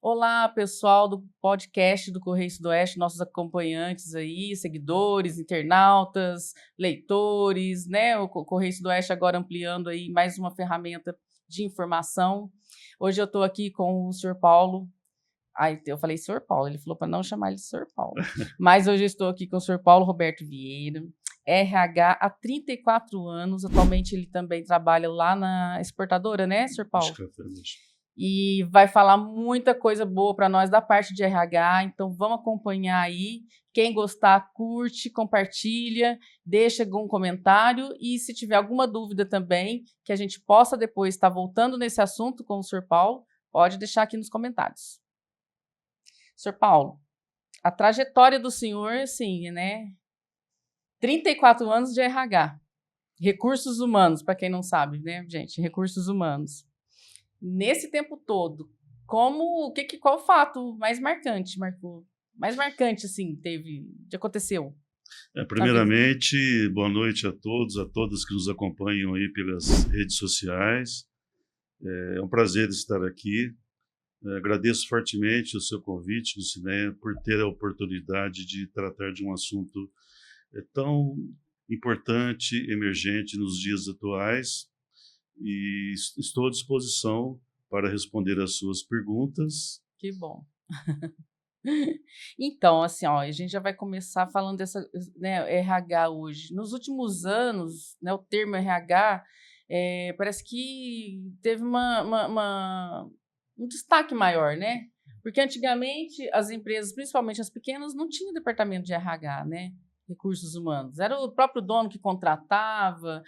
Olá, pessoal do podcast do Correio Sudoeste, nossos acompanhantes aí, seguidores, internautas, leitores, né? O Correio Sudoeste agora ampliando aí mais uma ferramenta de informação. Hoje eu estou aqui com o senhor Paulo. Ai, eu falei senhor Paulo, ele falou para não chamar ele de senhor Paulo. Mas hoje eu estou aqui com o senhor Paulo Roberto Vieira, RH há 34 anos. Atualmente ele também trabalha lá na exportadora, né, senhor Paulo? E vai falar muita coisa boa para nós da parte de RH, então vamos acompanhar aí. Quem gostar, curte, compartilha, deixa algum comentário e se tiver alguma dúvida também, que a gente possa depois estar voltando nesse assunto com o Sr. Paulo, pode deixar aqui nos comentários. Sr. Paulo, a trajetória do senhor, assim, né? 34 anos de RH, recursos humanos, para quem não sabe, né, gente? Recursos humanos. Nesse tempo todo, qual fato mais marcante assim, aconteceu? Primeiramente, boa noite a todos, a todas que nos acompanham aí pelas redes sociais. É um prazer estar aqui. Agradeço fortemente o seu convite, Lucinéia, por ter a oportunidade de tratar de um assunto tão importante, emergente nos dias atuais. E estou à disposição para responder às suas perguntas. Que bom. Então, assim, ó, a gente já vai começar falando dessa, né, RH hoje. Nos últimos anos, né, o termo RH parece que teve um destaque maior, né? Porque antigamente as empresas, principalmente as pequenas, não tinham departamento de RH, né? Recursos humanos. Era o próprio dono que contratava,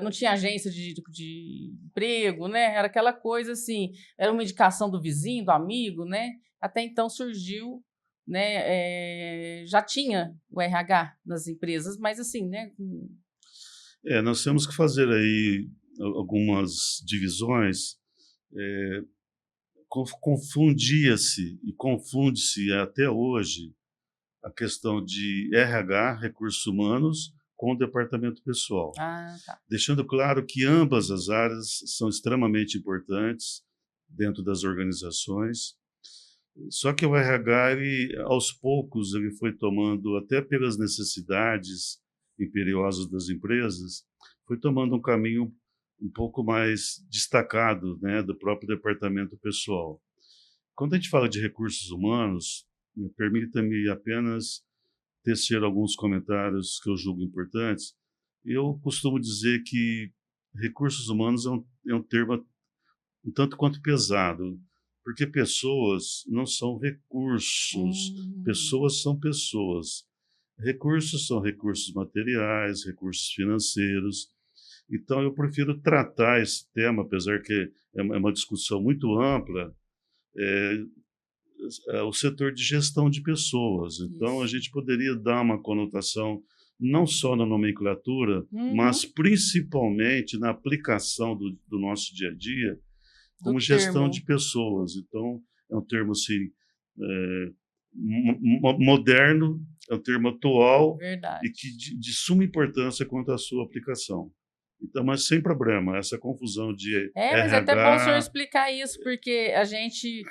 não tinha agência de emprego, né? Era aquela coisa assim, era uma indicação do vizinho, do amigo, né? Até então surgiu, né? Já tinha o RH nas empresas, mas assim, né? Nós temos que fazer aí algumas divisões. Confundia-se e confunde-se até hoje a questão de RH, recursos humanos, com o departamento pessoal. Ah, tá. Deixando claro que ambas as áreas são extremamente importantes dentro das organizações. Só que o RH, aos poucos, ele foi tomando, até pelas necessidades imperiosas das empresas, foi tomando um caminho um pouco mais destacado, né, do próprio departamento pessoal. Quando a gente fala de recursos humanos, permita-me apenas tecer alguns comentários que eu julgo importantes. Eu costumo dizer que recursos humanos é um termo um tanto quanto pesado, porque pessoas não são recursos, pessoas são pessoas. Recursos são recursos materiais, recursos financeiros. Então, eu prefiro tratar esse tema, apesar que é uma discussão muito ampla, o setor de gestão de pessoas. Então, a gente poderia dar uma conotação não só na nomenclatura, mas principalmente na aplicação do nosso dia a dia, como gestão de pessoas. Então, é um termo assim, moderno, é um termo atual. Verdade. E que de suma importância quanto à sua aplicação. Então, mas sem problema, essa confusão de RH... Mas é até bom o senhor explicar isso, porque a gente,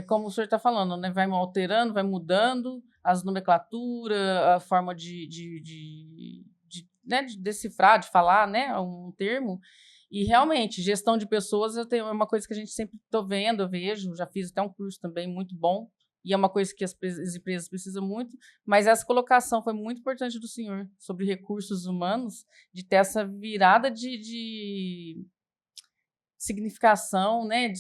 como o senhor está falando, né, vai alterando, vai mudando as nomenclaturas, a forma né, de decifrar, de falar, né, um termo. E realmente, gestão de pessoas é uma coisa que a gente sempre está vendo, eu vejo, já fiz até um curso também muito bom, e é uma coisa que as empresas precisam muito, mas essa colocação foi muito importante do senhor, sobre recursos humanos, de ter essa virada de significação, né, de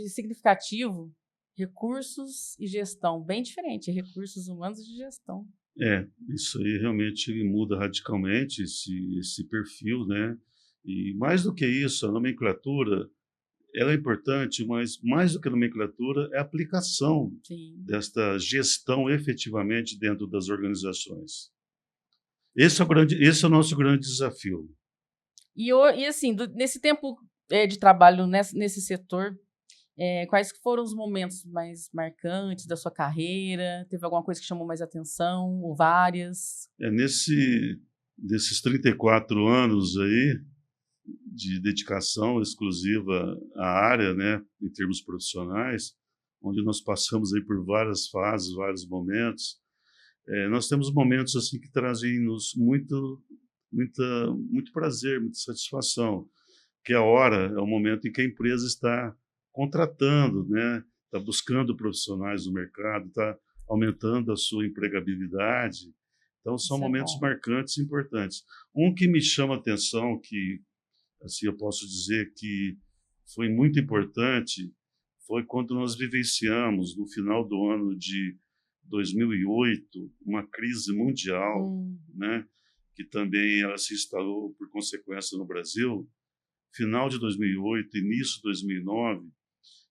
significativo, recursos e gestão, bem diferente, recursos humanos e gestão. Isso aí realmente muda radicalmente esse perfil, né? E mais do que isso, a nomenclatura, ela é importante, mas mais do que a nomenclatura é a aplicação desta gestão efetivamente dentro das organizações. Esse é o nosso grande desafio. E assim, nesse tempo de trabalho nesse setor, quais foram os momentos mais marcantes da sua carreira? Teve alguma coisa que chamou mais atenção, ou várias? Nesses 34 anos aí, de dedicação exclusiva à área, né, em termos profissionais, onde nós passamos aí por várias fases, vários momentos, nós temos momentos assim que trazem-nos muito prazer, muita satisfação, que é o momento em que a empresa está contratando, né? Está buscando profissionais no mercado, está aumentando a sua empregabilidade. Então, são Isso é momentos bom. marcantes e importantes. Um que me chama a atenção, que assim eu posso dizer que foi muito importante, foi quando nós vivenciamos, no final do ano de 2008, uma crise mundial, né, que também ela se instalou por consequência no Brasil, final de 2008, início de 2009,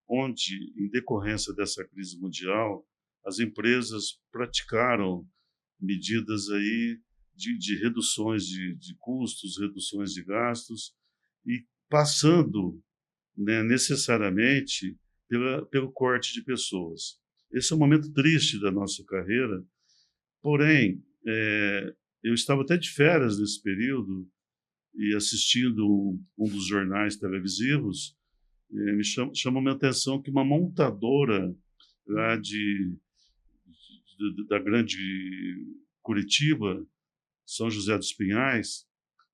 onde, em decorrência dessa crise mundial, as empresas praticaram medidas aí de reduções de custos, reduções de gastos, e passando, né, necessariamente pelo corte de pessoas. Esse é um momento triste da nossa carreira, porém, eu estava até de férias nesse período e assistindo um dos jornais televisivos, me chamou minha atenção que uma montadora lá da grande Curitiba, São José dos Pinhais,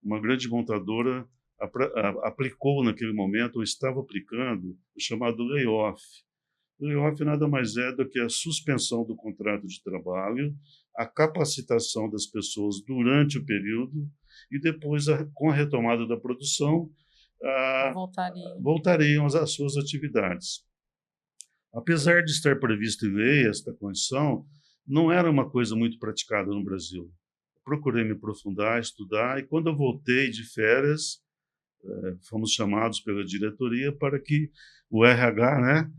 uma grande montadora aplicou naquele momento, ou estava aplicando, o chamado layoff. O layoff nada mais é do que a suspensão do contrato de trabalho, a capacitação das pessoas durante o período e depois, com a retomada da produção, voltariam às suas atividades. Apesar de estar previsto em lei esta condição, não era uma coisa muito praticada no Brasil. Procurei me aprofundar, estudar, e quando eu voltei de férias, fomos chamados pela diretoria para que o RH, né,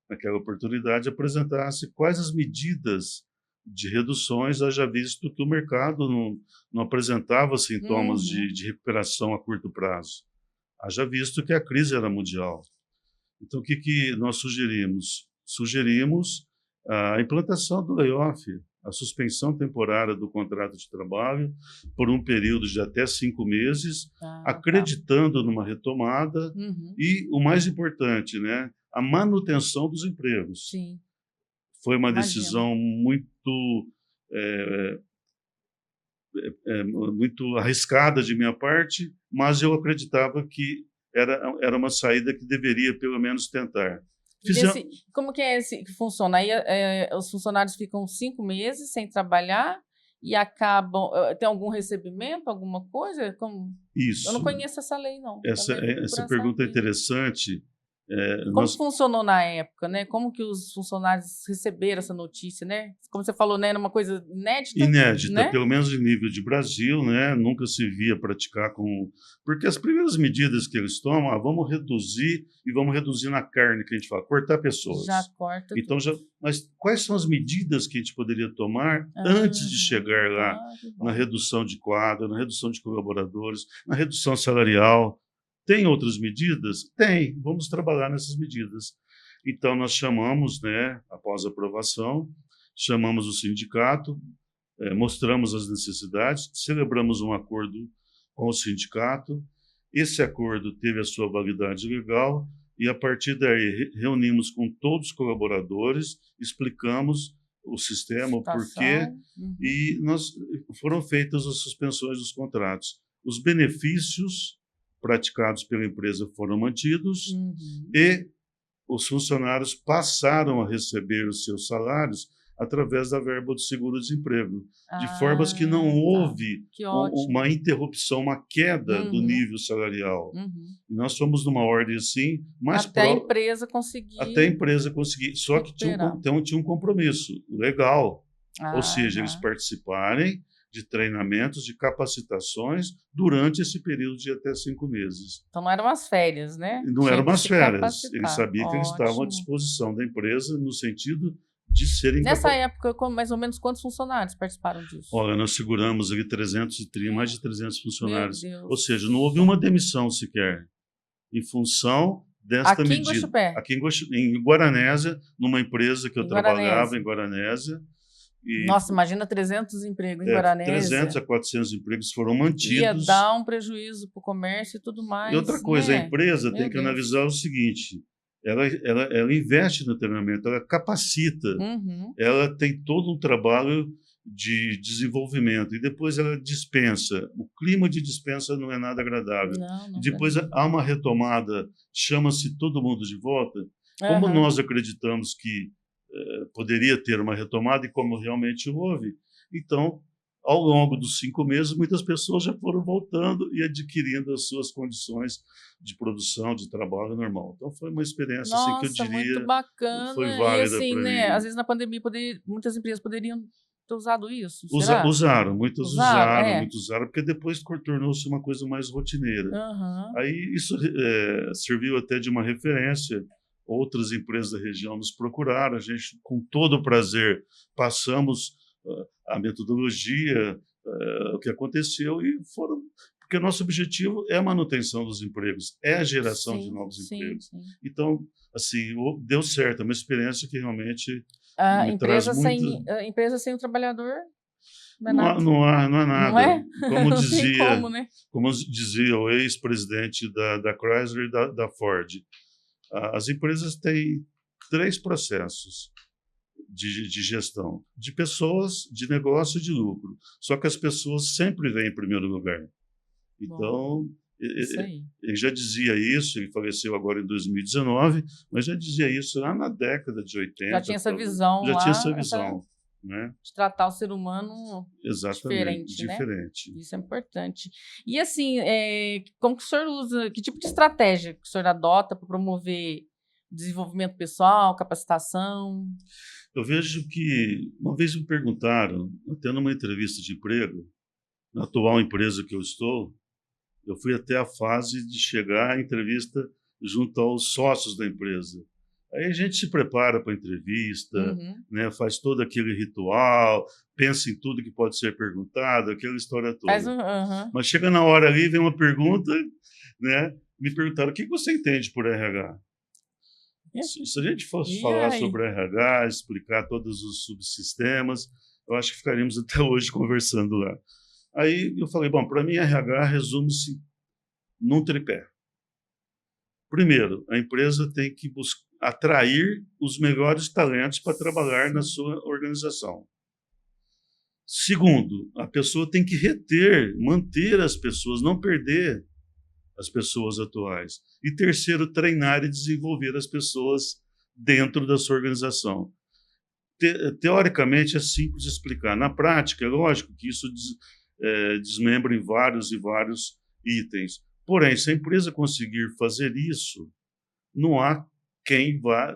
naquela oportunidade, apresentasse quais as medidas de reduções, haja visto que o mercado não apresentava sintomas de recuperação a curto prazo, haja visto que a crise era mundial. Então, o que nós sugerimos? Sugerimos a implantação do layoff, a suspensão temporária do contrato de trabalho por um período de até 5 meses, acreditando numa retomada e, o mais importante, né, a manutenção dos empregos. Sim. Foi uma decisão muito arriscada de minha parte, mas eu acreditava que era uma saída que deveria, pelo menos, tentar. Como que é que funciona? Aí os funcionários ficam 5 meses sem trabalhar e acabam... Tem algum recebimento, alguma coisa? Isso. Eu não conheço essa lei, não. Essa pergunta é interessante. Como funcionou na época, né? Como que os funcionários receberam essa notícia, né? Como você falou, né? Era uma coisa inédita. Inédita, né? Pelo menos em nível de Brasil, né? Nunca se via praticar com... Porque as primeiras medidas que eles tomam, vamos reduzir na carne, que a gente fala, cortar pessoas. Já corta então, tudo. Mas quais são as medidas que a gente poderia tomar antes de chegar lá na redução de quadro, na redução de colaboradores, na redução salarial? Tem outras medidas? Tem, vamos trabalhar nessas medidas. Então, nós chamamos, né, após a aprovação, chamamos o sindicato, mostramos as necessidades, celebramos um acordo com o sindicato, esse acordo teve a sua validade legal e, a partir daí, reunimos com todos os colaboradores, explicamos o sistema, o porquê, e foram feitas as suspensões dos contratos. Os benefícios praticados pela empresa foram mantidos e os funcionários passaram a receber os seus salários através da verba do seguro-desemprego, de formas que não houve uma interrupção, uma queda do nível salarial. E nós fomos numa ordem assim, até a empresa conseguir. Até a empresa conseguir, só que tinha um compromisso legal, ou seja, eles participarem de treinamentos, de capacitações durante esse período de até 5 meses. Então não eram as férias, né? Não eram as férias. Ele sabia que eles estavam à disposição da empresa no sentido de serem... Nessa época, mais ou menos quantos funcionários participaram disso? Olha, nós seguramos ali mais de 300 funcionários. Ou seja, não houve uma demissão sequer em função desta medida. Aqui em Guaranésia, numa empresa que eu trabalhava em Guaranésia. Nossa, imagina 300 empregos em Guaranésia. 300 a 400 empregos foram mantidos. Ia dar um prejuízo para o comércio e tudo mais. E outra coisa, a empresa tem que analisar o seguinte, ela investe no treinamento, ela capacita, Uhum. ela tem todo um trabalho de desenvolvimento e depois ela dispensa. O clima de dispensa não é nada agradável. Não, E não é depois mesmo. há uma retomada, chama-se todo mundo de volta. Como Aham. nós acreditamos que poderia ter uma retomada e como realmente houve, então, ao longo dos 5 meses, muitas pessoas já foram voltando e adquirindo as suas condições de produção, de trabalho normal. Então, foi uma experiência assim, que eu Nossa, muito diria foi bacana. E válida assim, para né, às mim. vezes na pandemia muitas empresas poderiam ter usado isso, será? Usaram, Usaram? É. muitos usaram, porque depois tornou-se uma coisa mais rotineira. Aham. Aí isso serviu até de uma referência. Outras empresas da região nos procuraram, a gente, com todo o prazer, passamos a metodologia, o que aconteceu, e foram. Porque nosso objetivo é a manutenção dos empregos, é a geração de Sim, novos sim, empregos. sim. Então, assim, deu certo, é uma experiência que realmente A me traz empresa muito. sem a empresa sem o trabalhador não é Não há, nada. não há Não nada. é? Não tem como, né? Como dizia o ex-presidente da Chrysler e da Ford, as empresas têm 3 processos de gestão, de pessoas, de negócio e de lucro. Só que as pessoas sempre vêm em primeiro lugar. Bom, Então, isso aí. ele já dizia isso, ele faleceu agora em 2019, mas já dizia isso lá na década de Já 80, tinha essa visão já tinha essa lá, visão, né? de tratar o ser humano Exatamente, diferente, né? diferente. Isso é importante. E assim, como que o senhor usa, que tipo de estratégia que o senhor adota para promover desenvolvimento pessoal, capacitação? Eu vejo que, uma vez me perguntaram, até numa entrevista de emprego, na atual empresa que eu estou, eu fui até a fase de chegar à entrevista junto aos sócios da empresa. Aí a gente se prepara para a entrevista, Uhum. né, faz todo aquele ritual, pensa em tudo que pode ser perguntado, aquela história Faz toda. um. Aham. Mas chega na hora ali, vem uma pergunta, né? Me perguntaram: o que você entende por RH? Se a gente fosse E falar aí? sobre RH, explicar todos os subsistemas, eu acho que ficaríamos até hoje conversando lá. Aí eu falei: bom, para mim, RH resume-se num tripé. Primeiro, a empresa tem que atrair os melhores talentos para trabalhar na Sim. sua organização. Segundo, a pessoa tem que reter, manter as pessoas, não perder as pessoas atuais. E terceiro, treinar e desenvolver as pessoas dentro da sua organização. Teoricamente é simples de explicar. Na prática, é lógico que isso desmembra em vários e vários itens. Porém, se a empresa conseguir fazer isso, não há quem vá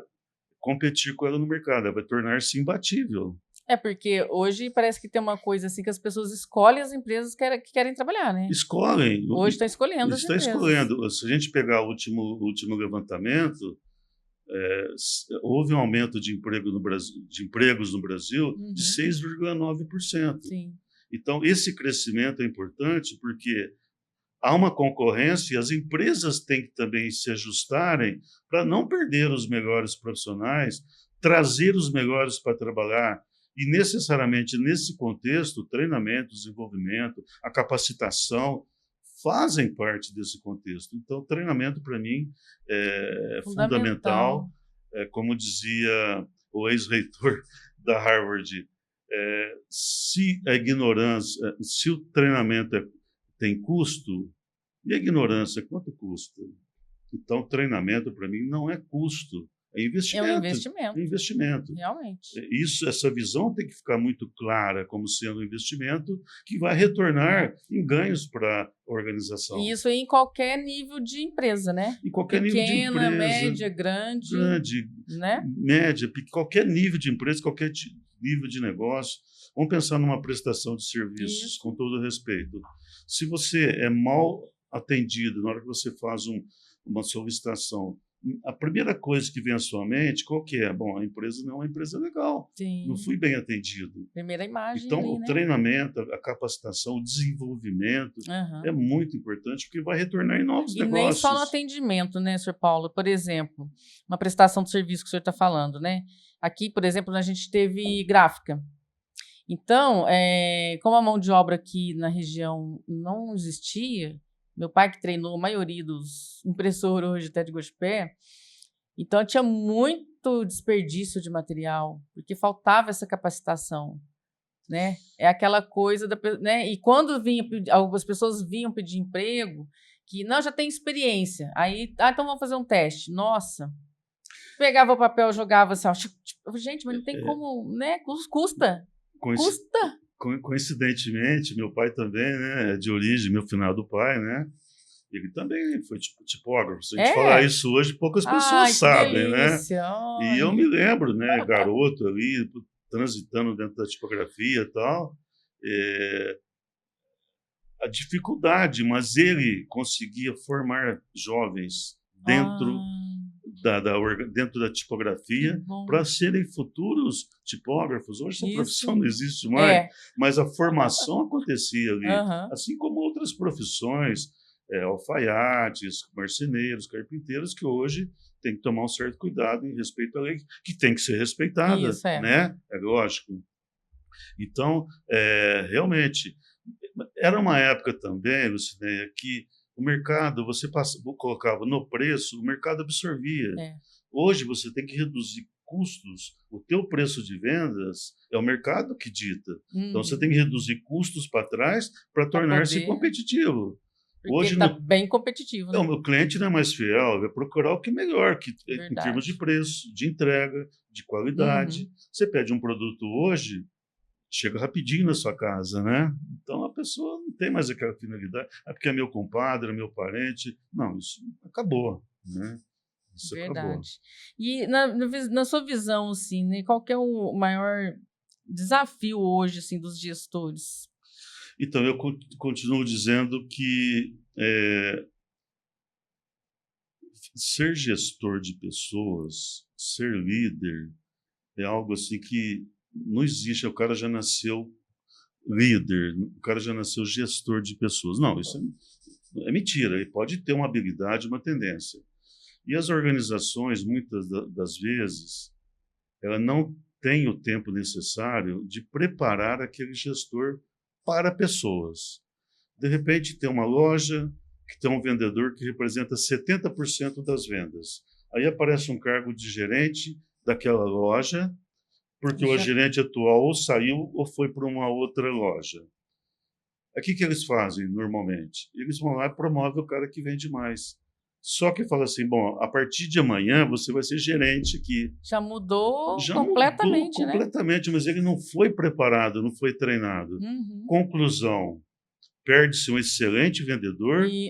competir com ela no mercado. Ela vai tornar-se imbatível. É porque hoje parece que tem uma coisa assim que as pessoas escolhem as empresas que querem trabalhar, né? Escolhem, Hoje estão escolhendo as está empresas. escolhendo. Se a gente pegar o último levantamento, houve um aumento de empregos no Brasil de Uhum. 6,9%. Sim. Então, esse crescimento é importante porque há uma concorrência e as empresas têm que também se ajustarem para não perder os melhores profissionais, trazer os melhores para trabalhar. E, necessariamente, nesse contexto, o treinamento, o desenvolvimento, a capacitação fazem parte desse contexto. Então, o treinamento, para mim, é fundamental. Fundamental. Como dizia o ex-reitor da Harvard, se a ignorância, se o treinamento tem custo, e a ignorância, quanto custa? Então, treinamento, para mim, não é custo, é É um investimento. investimento, É investimento. realmente. Essa visão tem que ficar muito clara como sendo um investimento que vai retornar em ganhos para a E organização. isso aí em qualquer nível de empresa, né? Em qualquer nível de Pequena, empresa, média, grande, grande, né? média, qualquer nível de empresa, qualquer nível de negócio. Vamos pensar numa prestação de serviços, Isso. com todo respeito. Se você é mal atendido na hora que você faz uma solicitação, a primeira coisa que vem à sua mente, qual que é? Bom, a empresa não é uma empresa legal, não Sim. fui bem atendido. Primeira imagem Então, ali, o né? treinamento, a capacitação, o desenvolvimento é Aham. muito importante, porque vai retornar em novos E nem só no negócios. atendimento, né, senhor Paulo? Por exemplo, uma prestação de serviço que o senhor está falando, né? Aqui, por exemplo, a gente teve gráfica. Então, como a mão de obra aqui na região não existia, meu pai que treinou a maioria dos impressores hoje até de Gospé, Então, tinha muito desperdício de material, porque faltava essa capacitação, né? É aquela coisa, né? E quando algumas pessoas vinham pedir emprego, que não, já tem experiência. Aí, então vamos fazer um teste. Nossa, pegava o papel, jogava assim, ó, gente, mas não tem como, né? Custa. Coincidentemente, meu pai também, né, de origem, meu finado pai, né? Ele também foi tipógrafo. Se a gente falar isso hoje, poucas pessoas sabem, né? E eu me lembro, né, garoto ali, transitando dentro da tipografia e tal, a dificuldade, mas ele conseguia formar jovens dentro dentro da tipografia para serem futuros tipógrafos. Hoje essa profissão não existe mais, mas a formação acontecia ali, assim como outras profissões, alfaiates, marceneiros, carpinteiros, que hoje tem que tomar um certo cuidado em respeito à lei, que tem que ser respeitada, né? É lógico. Então, realmente, era uma época também, Lucinéia, que o mercado, você colocava no preço, o mercado absorvia. Hoje você tem que reduzir custos, o teu preço de vendas é o mercado que dita. Então você tem que reduzir custos para trás para tornar-se competitivo. Porque hoje está bem competitivo, né? O meu cliente não é mais fiel, vai procurar o que é melhor, em termos de preço, de entrega, de qualidade. Você pede um produto hoje, chega rapidinho na sua casa, né? Então a pessoa não tem mais aquela finalidade, porque é meu compadre, é meu parente. Não, isso acabou, né? Isso acabou. E na sua visão, assim, né, qual que é o maior desafio hoje, assim, dos gestores? Então, eu continuo dizendo que ser gestor de pessoas, ser líder, é algo assim que não existe. O cara já nasceu líder, o cara já nasceu gestor de pessoas. Não, isso é mentira. Ele pode ter uma habilidade, uma tendência. E as organizações, muitas das vezes, ela não tem o tempo necessário de preparar aquele gestor para pessoas. De repente, tem uma loja que tem um vendedor que representa 70% das vendas. Aí aparece um cargo de gerente daquela loja, porque o gerente atual ou saiu ou foi para uma outra loja. O que eles fazem normalmente? Eles vão lá e promovem o cara que vende mais. Só que fala assim, bom, a partir de amanhã você vai ser gerente aqui. Já mudou completamente, né? Completamente, mas ele não foi preparado, não foi treinado. Conclusão, perde-se um excelente vendedor e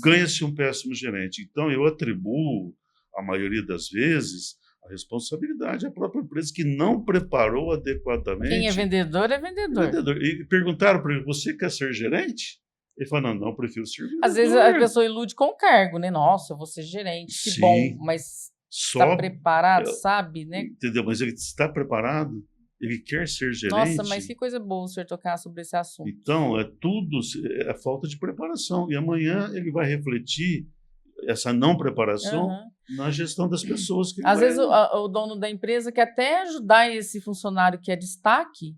ganha-se um péssimo gerente. Então, eu atribuo, a maioria das vezes, a responsabilidade à própria empresa que não preparou adequadamente. Quem é vendedor é vendedor. E perguntaram para ele, você quer ser gerente? Ele falou, não, eu prefiro ser vendedor. Às vezes a pessoa ilude com o cargo, né? Nossa, eu vou ser gerente, que bom, mas está preparado, sabe, né? Entendeu? Mas ele está preparado? Ele quer ser gerente? Nossa, mas que coisa boa o senhor tocar sobre esse assunto. Então, é falta de preparação. E amanhã ele vai refletir essa não preparação na gestão das pessoas. Às vezes o dono da empresa quer até ajudar esse funcionário que é destaque,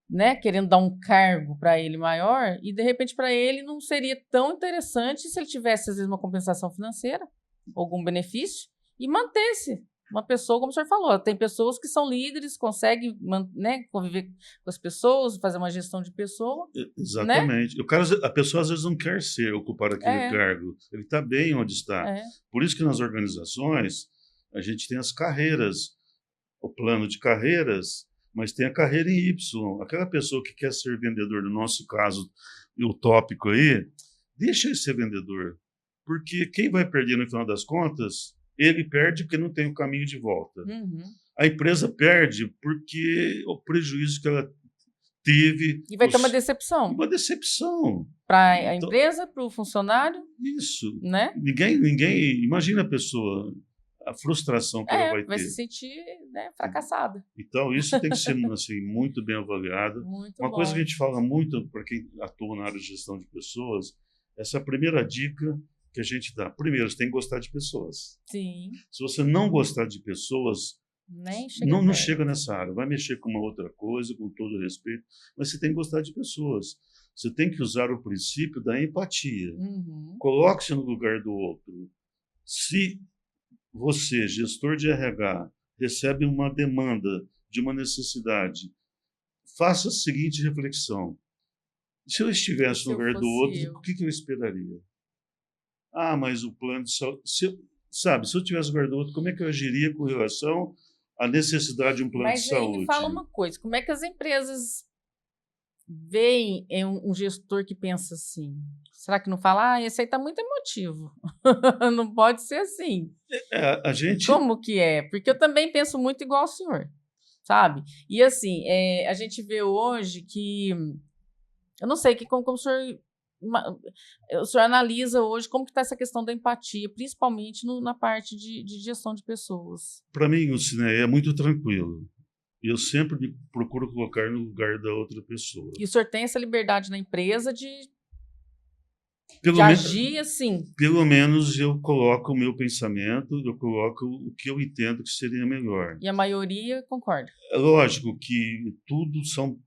né, querendo dar um cargo para ele maior, e de repente para ele não seria tão interessante se ele tivesse, às vezes, uma compensação financeira, algum benefício, e mantesse uma pessoa, como o senhor falou. Tem pessoas que são líderes, conseguem, né, conviver com as pessoas, fazer uma gestão de pessoa. Exatamente. Né? A pessoa às vezes não quer ocupar aquele cargo, ele está bem onde está. Por isso que nas organizações a gente tem as carreiras, o plano de carreiras, mas tem a carreira em Y. Aquela pessoa que quer ser vendedor, no nosso caso, o tópico aí, deixa ele ser vendedor. Porque quem vai perder no final das contas, ele perde porque não tem o caminho de volta. A empresa perde porque o prejuízo que ela teve... E vai ter uma decepção. Uma decepção. Para a empresa, para o funcionário. Isso. Né? Ninguém... Imagina a pessoa... a frustração que ela vai ter. Se sentir, né, fracassada. Então, isso tem que ser assim, muito bem avaliado. Uma coisa que a gente fala muito para quem atua na área de gestão de pessoas, essa é a primeira dica que a gente dá. Primeiro, você tem que gostar de pessoas. Sim. Se você não gostar de pessoas, não chega nessa área. Vai mexer com uma outra coisa, com todo respeito, mas você tem que gostar de pessoas. Você tem que usar o princípio da empatia. Coloque-se no lugar do outro. Se você, gestor de RH, recebe uma demanda de uma necessidade, faça a seguinte reflexão. Se eu E estivesse se no eu lugar do fosse outro, eu? o que eu esperaria? Ah, mas o plano de saúde... Sabe, se eu tivesse no lugar do outro, como é que eu agiria com relação à necessidade de um plano de Mas aí me fala saúde? uma coisa, como é que as empresas veem em um gestor que pensa assim? Será que não fala: "Ah, esse aí está muito emotivo, não pode ser assim"? A gente, Como que é? Porque eu também penso muito igual ao senhor, sabe. E assim, a gente vê hoje que eu não sei que como ma o senhor analisa hoje como que está essa questão da empatia, principalmente na parte de gestão de pessoas. para mim, o cinema é muito tranquilo. Eu sempre procuro colocar no lugar da outra pessoa. E o senhor tem essa liberdade na empresa de Pelo, me, agir assim. pelo menos eu coloco o meu pensamento, eu coloco o que eu entendo que seria melhor. E a maioria concorda. É lógico que tudo são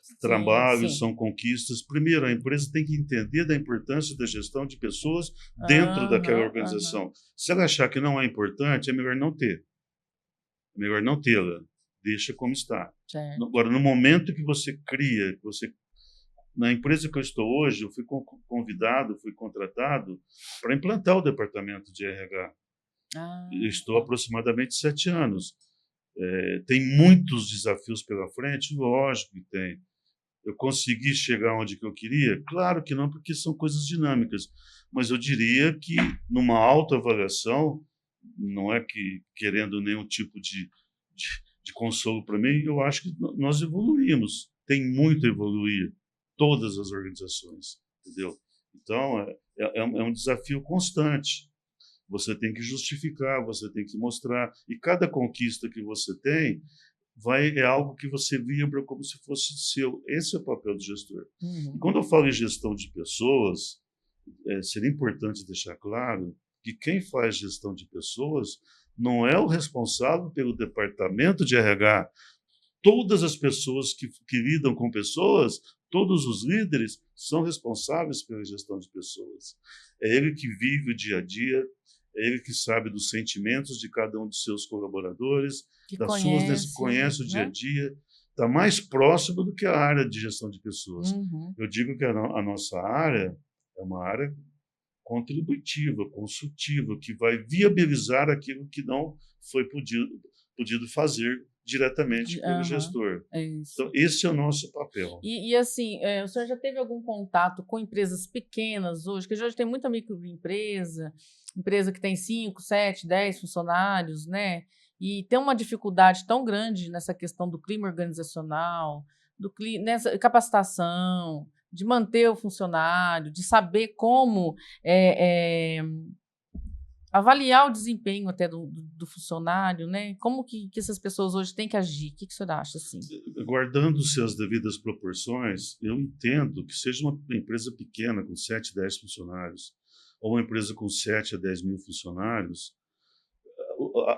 Sim, trabalhos, sim. são conquistas. Primeiro, a empresa tem que entender da importância da gestão de pessoas dentro daquela Aham, aham. organização. Se ela achar que não é importante, é melhor não ter. É melhor não tê-la. Deixa como está. Certo. Agora, no momento que você cria, que você na empresa que eu estou hoje, eu fui convidado, fui contratado para implantar o departamento de RH. Eu Ah, estou há tá. aproximadamente 7 anos. Tem muitos desafios pela frente? Lógico que tem. Eu consegui chegar onde que eu queria? Claro que não, porque são coisas dinâmicas. Mas eu diria que, numa autoavaliação, não é que querendo nenhum tipo de consolo para mim, eu acho que nós evoluímos. Tem muito a evoluir, todas as organizações, entendeu? Então, é um desafio constante. Você tem que justificar, você tem que mostrar. E cada conquista que você tem é algo que você vibra como se fosse seu. Esse é o papel do gestor. E Uhum. quando eu falo em gestão de pessoas, seria importante deixar claro que quem faz gestão de pessoas não é o responsável pelo departamento de RH. Todas as pessoas que lidam com pessoas, todos os líderes, são responsáveis pela gestão de pessoas. É ele que vive o dia a dia, é ele que sabe dos sentimentos de cada um dos seus colaboradores, Que conhece, conhece o dia a né? dia, está mais próximo do que a área de gestão de pessoas. Uhum. Eu digo que a nossa área é uma área contributiva, consultiva, que vai viabilizar aquilo que não foi podido fazer diretamente pelo Aham. gestor. É isso. Então, esse é o nosso papel. E assim, o senhor já teve algum contato com empresas pequenas hoje? Porque hoje tem muita microempresa, empresa que tem 5, 7, 10 funcionários, né? E tem uma dificuldade tão grande nessa questão do clima organizacional, nessa capacitação, de manter o funcionário, de saber como avaliar o desempenho até do funcionário, né? Como que essas pessoas hoje têm que agir? O que o senhor acha assim? Guardando-se as devidas proporções, eu entendo que seja uma empresa pequena, com 7, 10 funcionários, ou uma empresa com 7 a 10 mil funcionários,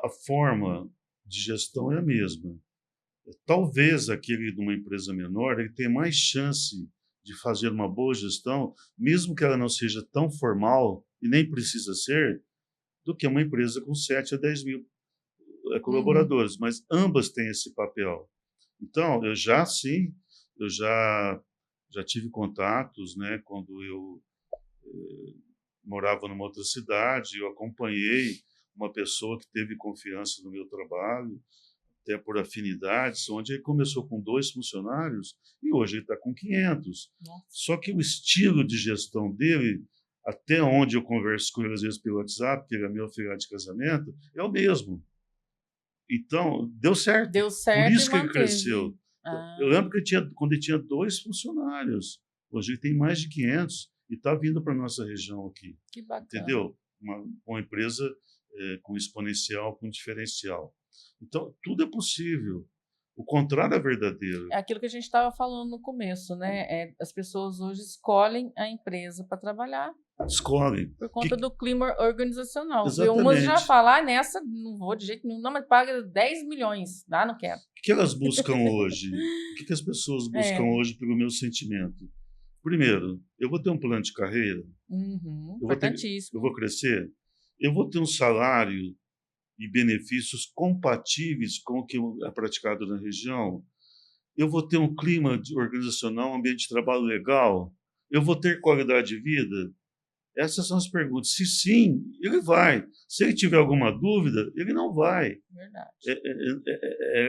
a forma de gestão é a mesma. Talvez aquele de uma empresa menor ele tenha mais chance de fazer uma boa gestão, mesmo que ela não seja tão formal, e nem precisa ser, do que uma empresa com 7 a 10 mil Uhum. colaboradores. Mas ambas têm esse papel. Então, sim, eu já tive contatos, né, quando eu morava numa outra cidade, eu acompanhei uma pessoa que teve confiança no meu trabalho, até por afinidades, onde ele começou com 2 funcionários e hoje ele está com 500. Nossa. Só que o estilo de gestão dele, até onde eu converso com ele às vezes pelo WhatsApp, que ele é meu afilhado de casamento, é o mesmo. Então, deu certo. Deu Por certo e isso que ele manteve. cresceu. Eu Ah, lembro que quando ele tinha 2 funcionários. Hoje ele tem mais de 500 e está vindo para a nossa região aqui. que bacana. Entendeu? Uma empresa com exponencial, com diferencial. Então, tudo é possível. O contrário é verdadeiro. É aquilo que a gente estava falando no começo, né? As pessoas hoje escolhem a empresa para trabalhar Escolhem. por conta do clima organizacional. E umas já Exatamente. falam, nessa não vou de jeito nenhum, não, mas paga 10 milhões. Ah, não quero. O que elas buscam hoje? O que as pessoas buscam É, hoje pelo meu sentimento? Primeiro, eu vou ter um plano de carreira, uhum, eu vou importantíssimo. crescer, eu vou ter um salário e benefícios compatíveis com o que é praticado na região? Eu vou ter um clima organizacional, um ambiente de trabalho legal? Eu vou ter qualidade de vida? Essas são as perguntas. Se sim, ele vai. Se ele tiver alguma dúvida, ele não vai. Verdade.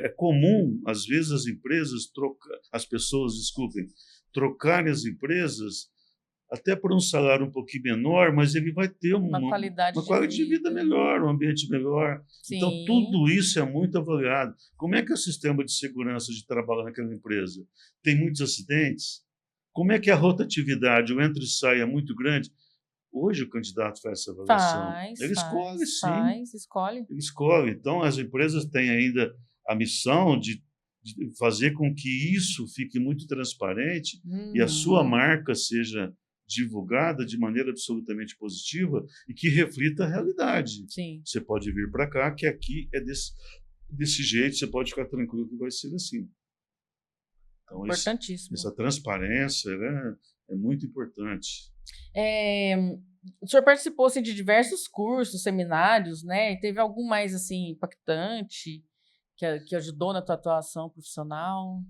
É comum, às vezes, as pessoas, desculpem, trocarem as empresas até por um salário um pouquinho menor, mas ele vai ter Uma qualidade de vida melhor, um ambiente melhor. Então, Sim. tudo isso é muito avaliado. Como é que é o sistema de segurança de trabalho naquela empresa? Tem muitos acidentes? Como é que a rotatividade, o entra e sai é muito grande? Hoje o candidato faz essa avaliação. Ele escolhe, sim. Escolhe. Ele escolhe. Então, as empresas têm ainda a missão de fazer com que isso fique muito transparente e a sua marca seja divulgada de maneira absolutamente positiva e que reflita a realidade. Sim. Você pode vir para cá, que aqui é desse jeito, você pode ficar tranquilo que vai ser assim. Então, Importantíssimo. essa transparência é muito importante. O senhor participou assim, de diversos cursos, seminários, né? E teve algum mais assim impactante que ajudou na tua atuação profissional?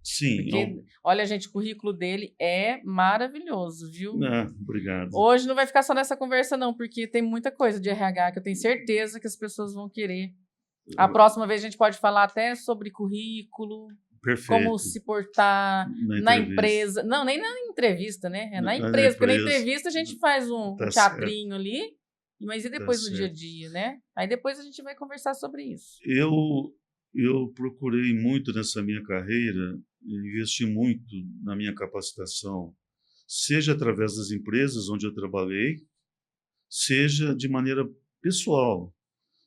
Sim. Porque, olha, gente, o currículo dele é maravilhoso, viu? Obrigado. Hoje não vai ficar só nessa conversa, não, porque tem muita coisa de RH que eu tenho certeza que as pessoas vão querer. A próxima vez a gente pode falar até sobre currículo. Perfeito. Como se portar na empresa. Não, nem na entrevista, né? É na empresa, porque na entrevista a gente faz um teatrinho ali, mas e depois no dia a dia, né? Aí depois a gente vai conversar sobre isso. Eu procurei muito nessa minha carreira, investi muito na minha capacitação, seja através das empresas onde eu trabalhei, seja de maneira pessoal.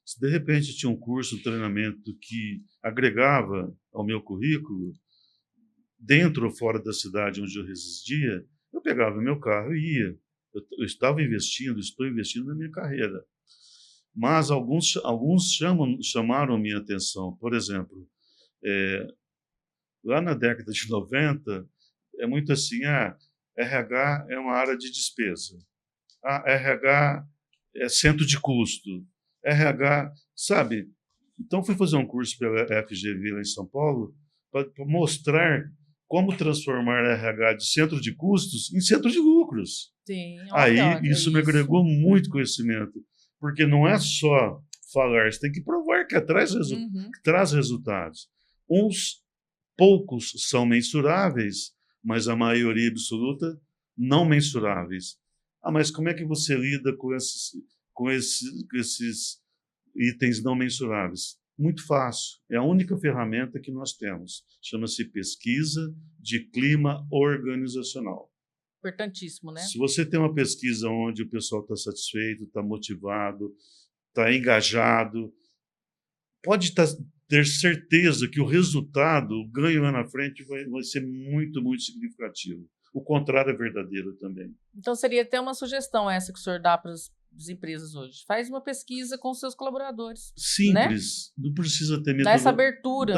Se de repente tinha um curso, um treinamento que agregava ao meu currículo, dentro ou fora da cidade onde eu residia, eu pegava meu carro e ia. Eu estava investindo, estou investindo na minha carreira. Mas alguns chamaram minha atenção. Por exemplo, lá na década de 90, é muito assim, RH é uma área de despesa. RH é centro de custo. RH, sabe? Então, fui fazer um curso pela FGV lá em São Paulo para mostrar como transformar a RH de centro de custos em centro de lucros. Sim, aí isso me agregou muito conhecimento, porque não é só falar, você tem que provar que traz resultados. Poucos são mensuráveis, mas a maioria absoluta não mensuráveis. Mas como é que você lida com esses itens não mensuráveis? Muito fácil. É a única ferramenta que nós temos. Chama-se pesquisa de clima organizacional. Importantíssimo, né? Se você tem uma pesquisa onde o pessoal está satisfeito, está motivado, está engajado, pode ter certeza que o resultado, o ganho lá na frente, vai ser muito, muito significativo. O contrário é verdadeiro também. Então, seria até uma sugestão essa que o senhor dá para as empresas hoje. Faz uma pesquisa com os seus colaboradores. Simples. Né? Não precisa ter metodologia. Dá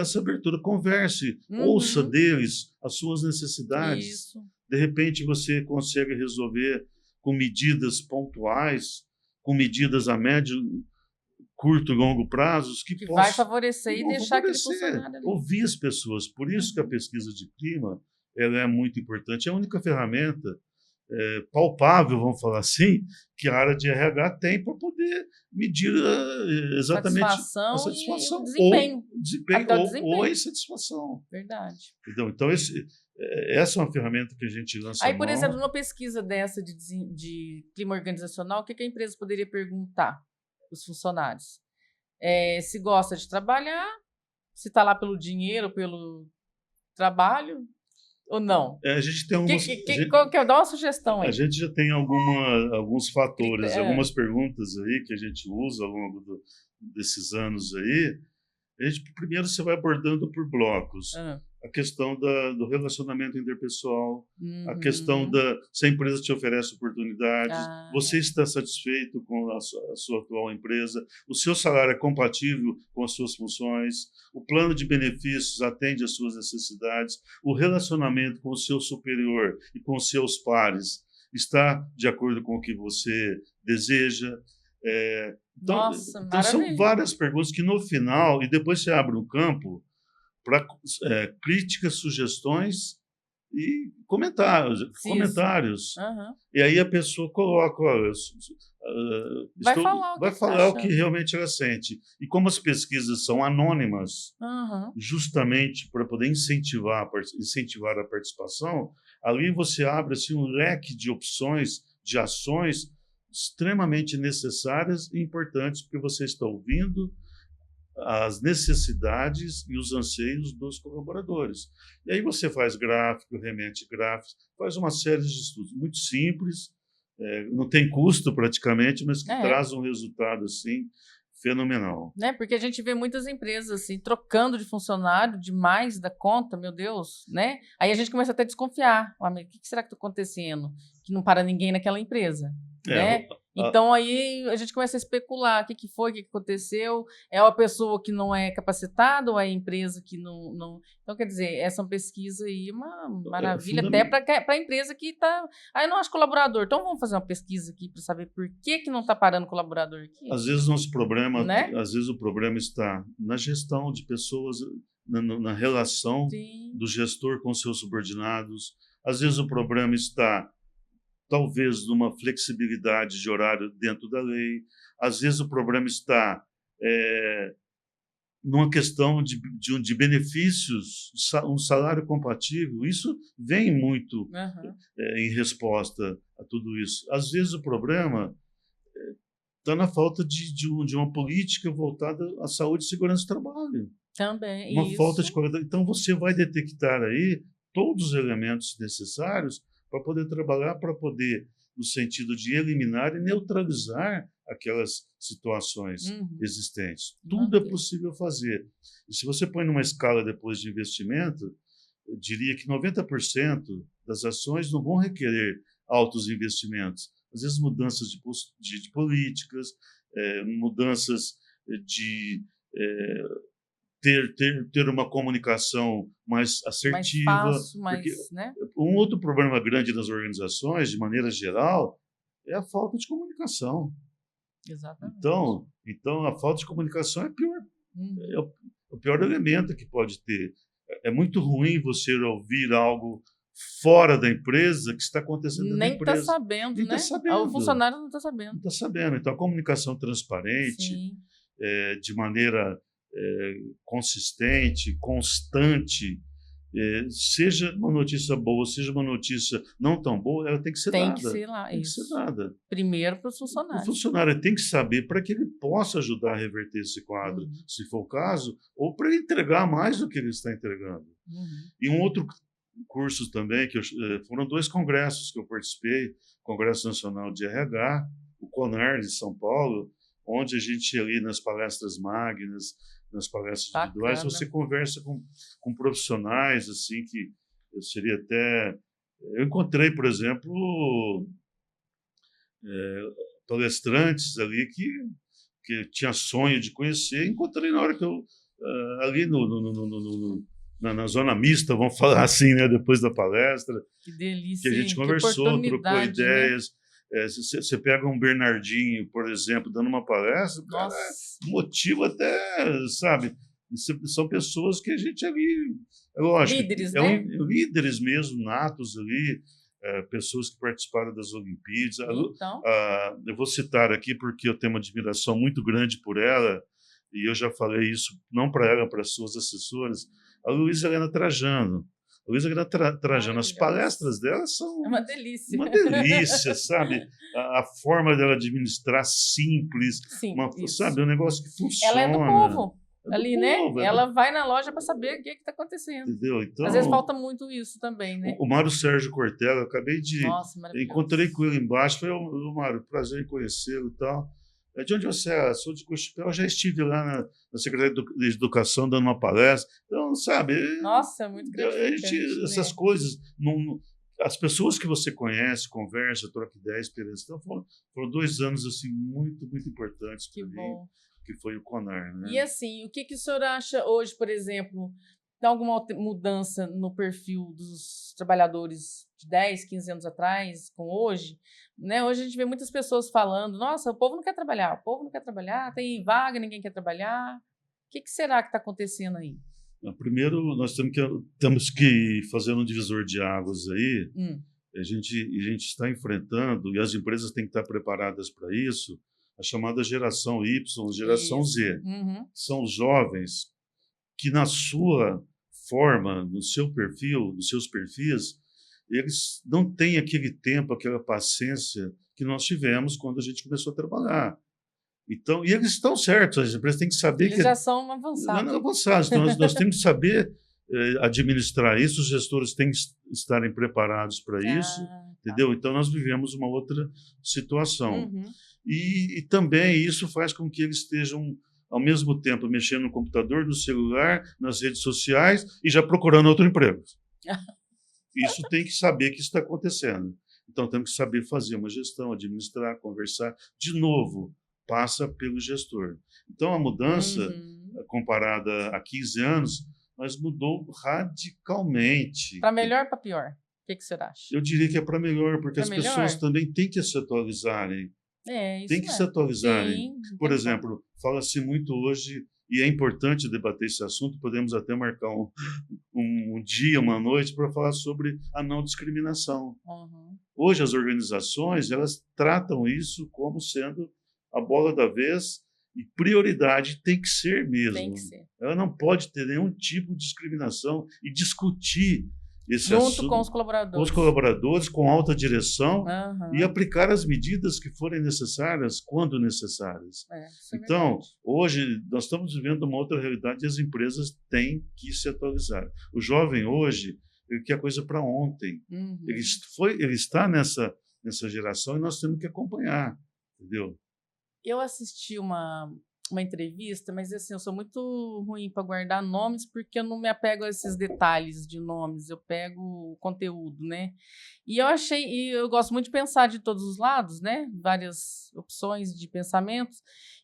essa abertura. Converse. Ouça deles as suas necessidades. Isso. De repente, você consegue resolver com medidas pontuais, com medidas a médio, curto e longo prazos que vai favorecer e deixar aquele funcionário ali. Ouvir as pessoas. Por isso que a pesquisa de clima ela é muito importante. É a única ferramenta palpável, vamos falar assim, que a área de RH tem para poder medir exatamente a satisfação e o desempenho ou a insatisfação. Verdade. Então, essa é uma ferramenta que a gente lança. Aí, por exemplo, numa pesquisa dessa de clima organizacional, o que a empresa poderia perguntar para os funcionários? Se gosta de trabalhar, se está lá pelo dinheiro, pelo trabalho, ou não? A gente tem algumas... Dá uma sugestão aí. A gente já tem alguns fatores, algumas perguntas aí que a gente usa ao longo desses anos aí. Primeiro você vai abordando por blocos. A questão do relacionamento interpessoal, a questão se a empresa te oferece oportunidades, você está satisfeito com a sua atual empresa, o seu salário é compatível com as suas funções, o plano de benefícios atende às suas necessidades, o relacionamento com o seu superior e com os seus pares está de acordo com o que você deseja, Então, Nossa, então são maravilha. várias perguntas que no final, e depois você abre um campo para críticas, sugestões e comentários, Isso. comentários. Aham. E aí a pessoa coloca, olha, Vai falar o vai que tá falar o que achando. realmente ela sente. E como as pesquisas são anônimas, Aham. justamente para poder incentivar a participação, ali você abre assim, um leque de opções, de ações extremamente necessárias e importantes, porque você está ouvindo as necessidades e os anseios dos colaboradores. E aí você faz gráfico, remete gráficos, faz uma série de estudos muito simples, não tem custo praticamente, mas que É. traz um resultado assim fenomenal. Né, porque a gente vê muitas empresas, assim, trocando de funcionário demais da conta, meu Deus, né? Aí a gente começa até a desconfiar. "Ué, mas o que que será que está acontecendo? Que não para ninguém naquela empresa, É, né?" a- Então aí a gente começa a especular o que que foi, o que que aconteceu, é uma pessoa que não é capacitada ou é a empresa que não. Então, quer dizer, essa pesquisa aí é uma é maravilha até fundamental. para a empresa que está. Ah, eu não acho colaborador, então vamos fazer uma pesquisa aqui para saber por que que não está parando colaborador aqui, né? Às vezes o problema está na gestão de pessoas, na relação Sim. do gestor com seus subordinados. Às vezes o problema está, talvez, numa flexibilidade de horário dentro da lei. Às vezes o problema está numa questão de benefícios, um salário compatível. Isso vem muito Aham. em resposta a tudo isso. Às vezes o problema está na falta de uma política voltada à saúde e segurança do trabalho. Uma Também, falta de isso. qualidade. Então, você vai detectar aí todos os elementos necessários para poder trabalhar, para poder, no sentido de eliminar e neutralizar aquelas situações Uhum. existentes. Tudo é Manter. possível fazer. E se você põe numa escala depois de investimento, eu diria que 90% das ações não vão requerer altos investimentos. Às vezes, mudanças de políticas, mudanças de ter uma comunicação mais Mais assertiva, fácil, porque mais, né? um outro problema grande das organizações, de maneira geral, é a falta de comunicação. Exatamente. Então a falta de comunicação é Uhum. o pior elemento que pode ter. É muito ruim você ouvir algo fora da empresa que está acontecendo dentro da Nem tá empresa. sabendo, Nem está né? Ah, o sabendo, funcionário não tá não sabendo. está sabendo. Então, a comunicação transparente, Sim. de maneira consistente, constante, seja uma notícia boa, seja uma notícia não tão boa, ela tem que ser Tem que dada. ser lá, Tem que ser isso. dada. Primeiro para os O funcionários. funcionário tem que saber para que ele possa ajudar a reverter esse quadro, Uhum. se for o caso, ou para ele entregar mais do que ele está entregando. Uhum. E um outro curso também, foram 2 congressos que eu participei, Congresso Nacional de RH, o CONAR de São Paulo, onde a gente ali nas palestras magnas, nas palestras individuais, você Bacana. conversa com profissionais assim que eu seria até eu encontrei, por exemplo, palestrantes ali que tinha sonho de conhecer, encontrei na hora que eu ali na zona mista, vamos falar assim, né, depois da palestra, Que que a delícia, gente hein? Que conversou, trocou oportunidade, né? ideias. Você pega um Bernardinho, por exemplo, dando uma palestra, o cara Nossa. motiva até, sabe? São pessoas que a gente ali, é lógico, Líderes, né? líderes mesmo, natos ali, pessoas que participaram das Olimpíadas. Então. Eu vou citar aqui porque eu tenho uma admiração muito grande por ela, e eu já falei isso, não para ela, para as suas assessoras, a Luísa Helena Trajano. Luísa Helena Trajano, as Maravilhosa. palestras dela É são uma delícia. uma delícia, sabe? A forma dela administrar simples, Sim, isso. sabe? Um negócio que Ela é do funciona. povo, É do ali, né? povo, Ela vai na loja para saber o que está acontecendo. entendeu? Às vezes Então, falta muito isso também, né? o Mário Sérgio Cortella, eu acabei de. Nossa, Encontrei maravilhoso. com ele embaixo, falei, Mário, prazer em conhecê-lo e tal. De onde você é? Sou de Cochipel, eu já estive lá na Secretaria de Educação dando uma palestra. Então, sabe, Nossa, é muito gratificante, essas né? coisas, as pessoas que você conhece, conversa, troca ideias, experiência. Então, foram 2 anos assim, muito, muito importantes Que para mim, bom. que foi o CONAR. E Né? assim, o que que o senhor acha hoje, por exemplo, tem alguma mudança no perfil dos trabalhadores de 10, 15 anos atrás com hoje, né? Hoje a gente vê muitas pessoas falando, nossa, o povo não quer trabalhar, o povo não quer trabalhar, tem vaga, ninguém quer trabalhar. O que será que está acontecendo aí? Primeiro, nós temos que fazer um divisor de águas aí. A gente está enfrentando, e as empresas têm que estar preparadas para isso, a chamada geração Y, geração Z. São os jovens que, na sua forma, no seu perfil, nos seus perfis, eles não têm aquele tempo, aquela paciência que nós tivemos quando a gente começou a trabalhar. Então, e eles estão certos, as empresas têm que saber eles já são avançados. Avançados. Então, nós temos que saber administrar isso, os gestores têm que estarem preparados para isso, entendeu? Então, nós vivemos uma outra situação. E também isso faz com que eles estejam, ao mesmo tempo, mexendo no computador, no celular, nas redes sociais e já procurando outro emprego. Isso tem que saber que isso está acontecendo. Então, temos que saber fazer uma gestão, administrar, conversar. De novo, passa pelo gestor. Então, a mudança, comparada a 15 anos, mas mudou radicalmente. Para melhor ou para pior? O que você acha? Eu diria que é para melhor, porque as pessoas também têm que se atualizarem. Tem que se atualizarem. Sim, por exemplo, fala-se muito hoje, e é importante debater esse assunto, podemos até marcar um dia, uma noite, para falar sobre a não discriminação. Hoje, as organizações, elas tratam isso como sendo a bola da vez, e prioridade tem que ser mesmo. Tem que ser. Ela não pode ter nenhum tipo de discriminação e discutir esse assunto assunto com os colaboradores. Com os colaboradores, com alta direção, e aplicar as medidas que forem necessárias, quando necessárias. Então, hoje, nós estamos vivendo uma outra realidade e as empresas têm que se atualizar. O jovem hoje, ele quer coisa para ontem. Ele está nessa geração e nós temos que acompanhar, entendeu? Eu assisti uma entrevista, mas assim, eu sou muito ruim para guardar nomes porque eu não me apego a esses detalhes de nomes, eu pego o conteúdo, né? E eu gosto muito de pensar de todos os lados, né? Várias opções de pensamentos.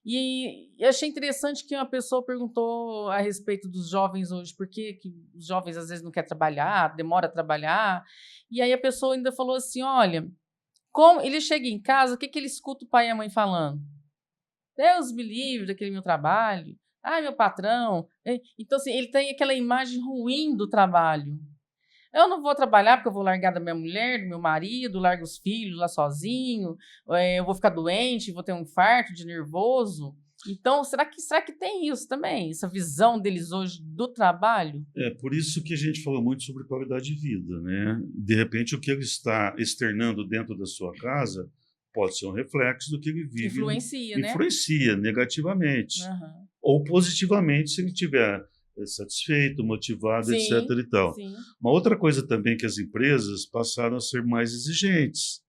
E eu achei interessante que uma pessoa perguntou a respeito dos jovens hoje, por que os jovens às vezes não querem trabalhar, demora a trabalhar. E aí a pessoa ainda falou assim, olha, como ele chega em casa, o que ele escuta o pai e a mãe falando? Deus me livre daquele meu trabalho. Ai, meu patrão. Então, assim, ele tem aquela imagem ruim do trabalho. Eu não vou trabalhar porque eu vou largar da minha mulher, do meu marido, largo os filhos lá sozinho, eu vou ficar doente, vou ter um infarto de nervoso. Então, será que tem isso também? Essa visão deles hoje do trabalho? É por isso que a gente falou muito sobre qualidade de vida, né? De repente, o que ele está externando dentro da sua casa pode ser um reflexo do que ele vive. Influencia, né? Influencia negativamente. Ou positivamente, se ele estiver satisfeito, motivado, etc. e tal. Uma outra coisa também que as empresas passaram a ser mais exigentes.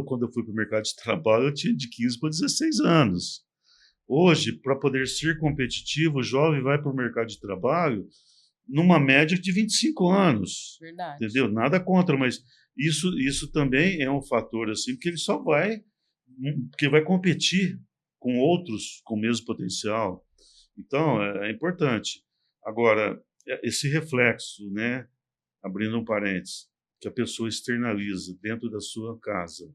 Quando eu fui para o mercado de trabalho, eu tinha de 15 para 16 anos. Hoje, para poder ser competitivo, o jovem vai para o mercado de trabalho numa média de 25 anos. Verdade. Entendeu? Nada contra, mas isso também é um fator, assim, porque ele só vai competir com outros com o mesmo potencial. Então, é importante. Agora, esse reflexo, né, abrindo um parênteses, que a pessoa externaliza dentro da sua casa,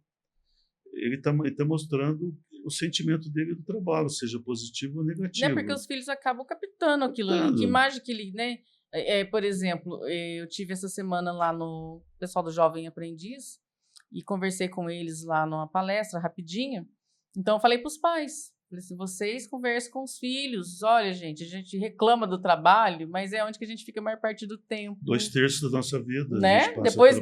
ele tá mostrando o sentimento dele do trabalho, seja positivo ou negativo. Não é porque os filhos acabam captando aquilo ali. Que imagem que ele, né? Por exemplo, eu tive essa semana lá no pessoal do Jovem Aprendiz e conversei com eles lá numa palestra rapidinho. Então, eu falei para os pais. Falei assim, vocês conversam com os filhos. Olha, gente, a gente reclama do trabalho, mas é onde que a gente fica a maior parte do tempo. 2/3 da nossa vida. Né? Depois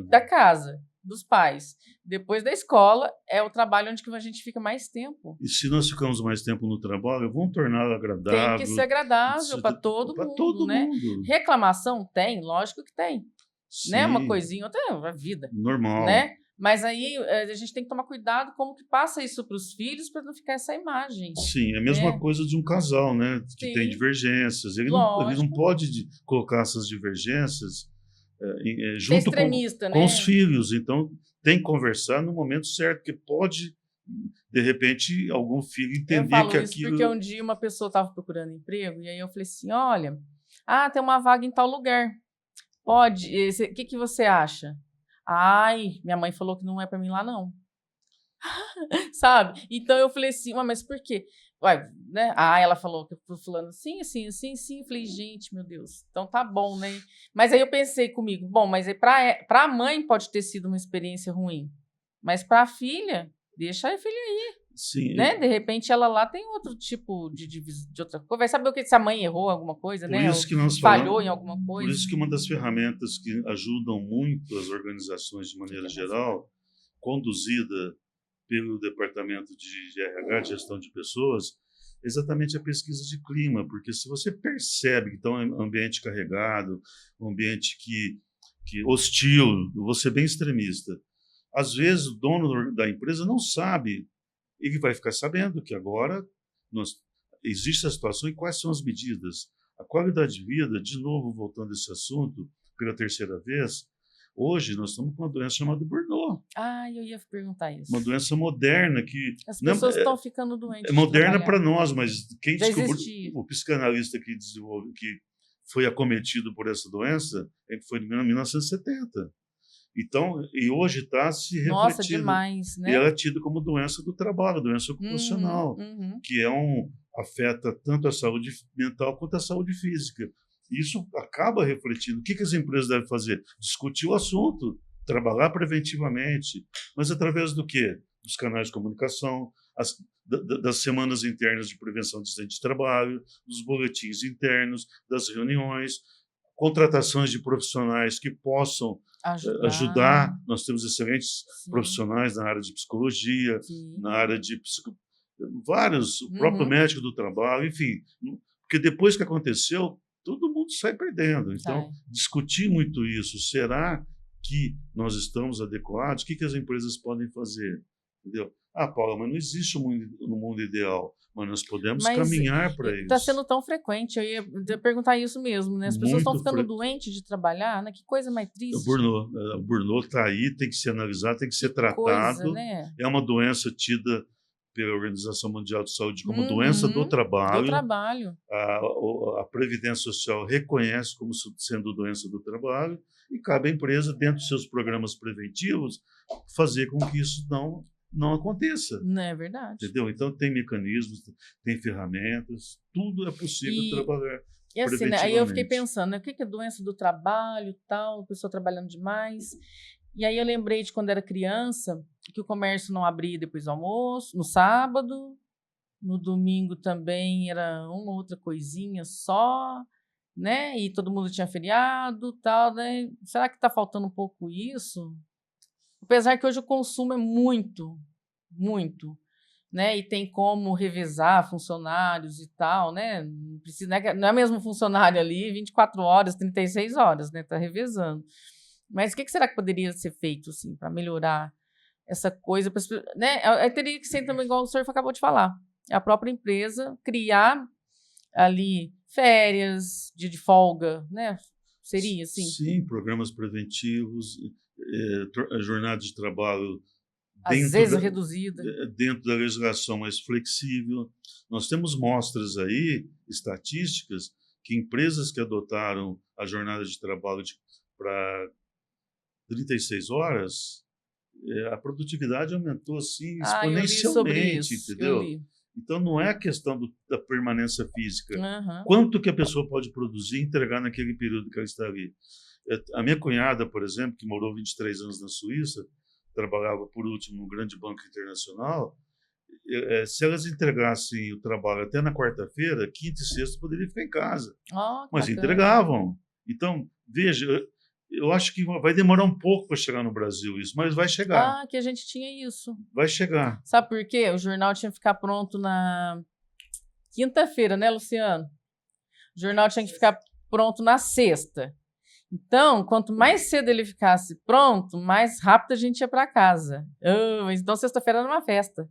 da casa, dos pais. Depois da escola, é o trabalho onde que a gente fica mais tempo. E se nós ficamos mais tempo no trabalho, vamos torná-lo agradável. Tem que ser agradável para todo mundo, né? Reclamação tem, lógico que tem. Sim. Né? Uma coisinha, outra é a vida. Normal. Né? Mas aí a gente tem que tomar cuidado como que passa isso para os filhos para não ficar essa imagem. Sim, é a mesma coisa de um casal, né? Que tem divergências. Ele não pode colocar essas divergências junto com os filhos. Então, tem que conversar no momento certo, porque pode, de repente, algum filho entender que aquilo... Eu falo isso porque um dia uma pessoa estava procurando emprego e aí eu falei assim, olha, tem uma vaga em tal lugar. Pode. O que você acha? Ai, minha mãe falou que não é para mim lá, não. Sabe? Então eu falei assim, mas por quê? Ué, né? Ela falou que eu fulano assim, assim, assim, assim. Eu falei, gente, meu Deus, então tá bom, né? Mas aí eu pensei comigo, bom, mas aí para a mãe pode ter sido uma experiência ruim, mas para a filha, deixa a filha aí, Sim, né? De repente ela lá tem outro tipo de outra coisa. Vai saber o que se a mãe errou alguma coisa, por né? isso que nós Falhou falamos, em alguma por coisa. isso que uma das ferramentas que ajudam muito as organizações de maneira geral, conduzida pelo Departamento de RH, de Gestão de Pessoas, é exatamente a pesquisa de clima, porque se você percebe que está um ambiente carregado, um ambiente que hostil, eu vou ser bem extremista, às vezes o dono da empresa não sabe, ele vai ficar sabendo que agora existe a situação e quais são as medidas. A qualidade de vida, de novo, voltando a esse assunto, pela terceira vez, hoje nós estamos com uma doença chamada burnout. Eu ia perguntar isso. Uma doença moderna que... As pessoas estão ficando doentes. É moderna para nós, mas quem já descobriu... existia. O psicanalista que desenvolveu, que foi acometido por essa doença, ele foi em 1970. Então, e hoje está se refletindo. Nossa, demais, né? E ela é tida como doença do trabalho, doença ocupacional, que afeta tanto a saúde mental quanto a saúde física. Isso acaba refletindo. O que as empresas devem fazer? Discutir o assunto, trabalhar preventivamente, mas através do quê? Dos canais de comunicação, das semanas internas de prevenção de acidente de trabalho, dos boletins internos, das reuniões, contratações de profissionais que possam ajudar. Nós temos excelentes profissionais na área de psicologia, na área de vários, o próprio médico do trabalho, enfim, porque depois que aconteceu, todo mundo sai perdendo. Então, discutir muito isso, será que nós estamos adequados? O que as empresas podem fazer? Entendeu? Paula, mas não existe um mundo ideal, mas nós podemos caminhar para isso. Está sendo tão frequente, eu ia perguntar isso mesmo, né? As pessoas estão ficando doentes de trabalhar, né? Que coisa mais triste. O burnout está aí, tem que ser analisado, tem que ser tratado. Coisa, né? É uma doença tida pela Organização Mundial de Saúde como doença do trabalho. Do trabalho. A Previdência Social reconhece como sendo doença do trabalho e cabe à empresa, dentro dos seus programas preventivos, fazer com que isso não aconteça. Não é verdade. Entendeu? Então, tem mecanismos, tem ferramentas, tudo é possível trabalhar e assim, né, aí eu fiquei pensando, né, o que é doença do trabalho, tal, a pessoa trabalhando demais. E aí eu lembrei de quando era criança, que o comércio não abria depois do almoço, no sábado, no domingo também era uma outra coisinha só, né? E todo mundo tinha feriado, tal, né? Será que está faltando um pouco isso? Apesar que hoje o consumo é muito, né? E tem como revezar funcionários e tal, né? Não precisa, não é mesmo funcionário ali 24 horas, 36 horas, né? Está revezando. Mas o que será que poderia ser feito assim, para melhorar essa coisa? Né? Teria que ser também, igual o senhor acabou de falar, a própria empresa criar ali férias, dia de folga, né? Seria assim? Sim, programas preventivos, jornada de trabalho às vezes reduzida, dentro da legislação mais flexível. Nós temos mostras aí, estatísticas, que empresas que adotaram a jornada de trabalho para 36 horas, a produtividade aumentou assim exponencialmente, entendeu? Então não é a questão da permanência física. Quanto que a pessoa pode produzir e entregar naquele período que ela está ali? A minha cunhada, por exemplo, que morou 23 anos na Suíça, trabalhava por último no grande banco internacional, se elas entregassem o trabalho até na quarta-feira, quinta e sexta poderia ficar em casa. Mas entregavam. Então, veja, eu acho que vai demorar um pouco para chegar no Brasil isso, mas vai chegar. Que a gente tinha isso. Vai chegar. Sabe por quê? O jornal tinha que ficar pronto na quinta-feira, né, Luciano? O jornal tinha que ficar pronto na sexta. Então, quanto mais cedo ele ficasse pronto, mais rápido a gente ia para casa. Então, sexta-feira era uma festa.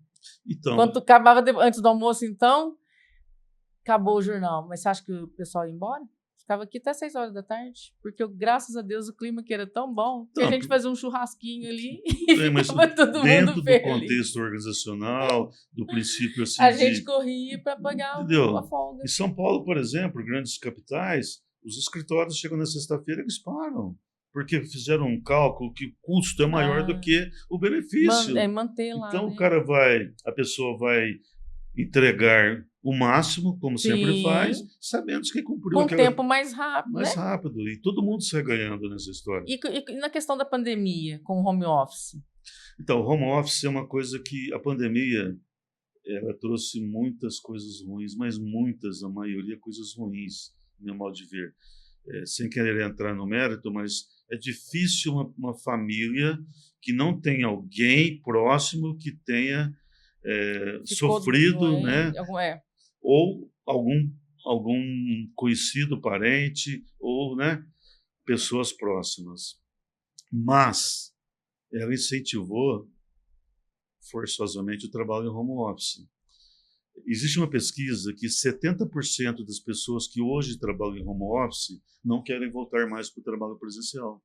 Então, quando acabava antes do almoço, então, acabou o jornal. Mas você acha que o pessoal ia embora? Ficava aqui até 6 horas da tarde, porque, graças a Deus, o clima que era tão bom, que a gente fazia um churrasquinho ali e ficava todo mundo dentro do feliz. contexto organizacional, do princípio assim a gente corria para pagar a folga. Em São Paulo, por exemplo, grandes capitais, Os escritórios chegam na sexta-feira e eles param, porque fizeram um cálculo que o custo é maior do que o benefício. Manter lá, Então, né? a pessoa vai entregar o máximo, como sempre faz, Sim, sabendo que cumpriu com aquela tempo mais rápido, né? mais rápido. E todo mundo sai ganhando nessa história. E na questão da pandemia, com o home office? Então, o home office é uma coisa que a pandemia ela trouxe muitas coisas ruins, mas muitas, a maioria, coisas ruins, no meu modo de ver. Sem querer entrar no mérito, mas é difícil uma família que não tem alguém próximo que tenha Ficou sofrido, né? doente, Ou algum conhecido, parente, ou, né, pessoas próximas. Mas ela incentivou forçosamente o trabalho em home office. Existe uma pesquisa que 70% das pessoas que hoje trabalham em home office não querem voltar mais para o trabalho presencial.